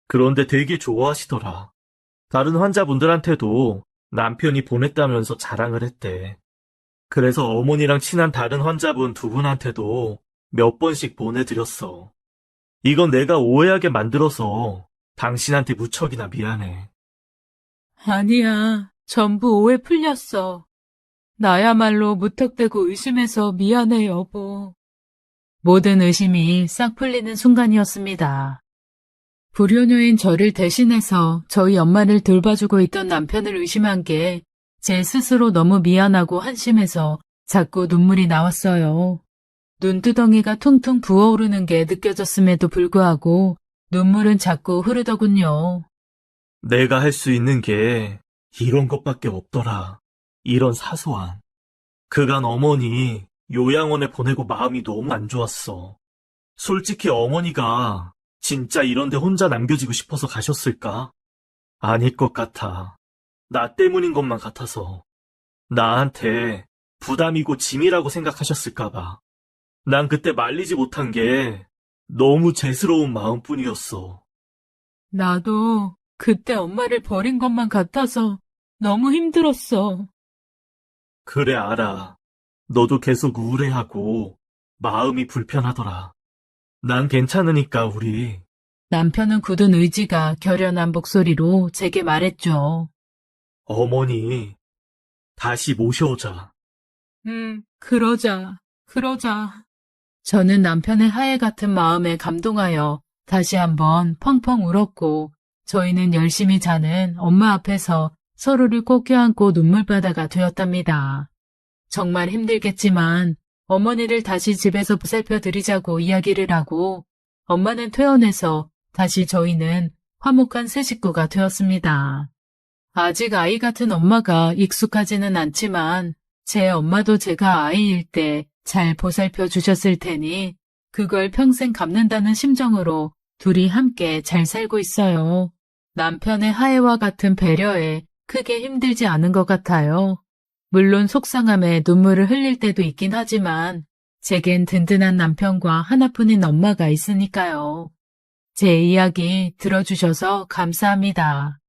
그런데 되게 좋아하시더라. 다른 환자분들한테도 남편이 보냈다면서 자랑을 했대. 그래서 어머니랑 친한 다른 환자분 두 분한테도 몇 번씩 보내드렸어. 이건 내가 오해하게 만들어서 당신한테 무척이나 미안해. 아니야. 전부 오해 풀렸어. 나야말로 무턱대고 의심해서 미안해, 여보. 모든 의심이 싹 풀리는 순간이었습니다. 불효녀인 저를 대신해서 저희 엄마를 돌봐주고 있던 남편을 의심한 게 제 스스로 너무 미안하고 한심해서 자꾸 눈물이 나왔어요. 눈두덩이가 퉁퉁 부어오르는 게 느껴졌음에도 불구하고 눈물은 자꾸 흐르더군요. 내가 할 수 있는 게 이런 것밖에 없더라. 이런 사소한. 그간 어머니 요양원에 보내고 마음이 너무 안 좋았어. 솔직히 어머니가 진짜 이런데 혼자 남겨지고 싶어서 가셨을까? 아닐 것 같아. 나 때문인 것만 같아서. 나한테 부담이고 짐이라고 생각하셨을까봐. 난 그때 말리지 못한 게 너무 죄스러운 마음뿐이었어. 나도 그때 엄마를 버린 것만 같아서 너무 힘들었어. 그래, 알아. 너도 계속 우울해하고 마음이 불편하더라. 난 괜찮으니까 우리. 남편은 굳은 의지가 결연한 목소리로 제게 말했죠. 어머니 다시 모셔오자. 그러자. 저는 남편의 하해 같은 마음에 감동하여 다시 한번 펑펑 울었고 저희는 열심히 자는 엄마 앞에서 서로를 꼭 껴안고 눈물바다가 되었답니다. 정말 힘들겠지만 어머니를 다시 집에서 보살펴 드리자고 이야기를 하고 엄마는 퇴원해서 다시 저희는 화목한 새 식구가 되었습니다. 아직 아이 같은 엄마가 익숙하지는 않지만 제 엄마도 제가 아이일 때 잘 보살펴 주셨을 테니 그걸 평생 갚는다는 심정으로 둘이 함께 잘 살고 있어요. 남편의 하해와 같은 배려에 크게 힘들지 않은 것 같아요. 물론 속상함에 눈물을 흘릴 때도 있긴 하지만 제겐 든든한 남편과 하나뿐인 엄마가 있으니까요. 제 이야기 들어주셔서 감사합니다.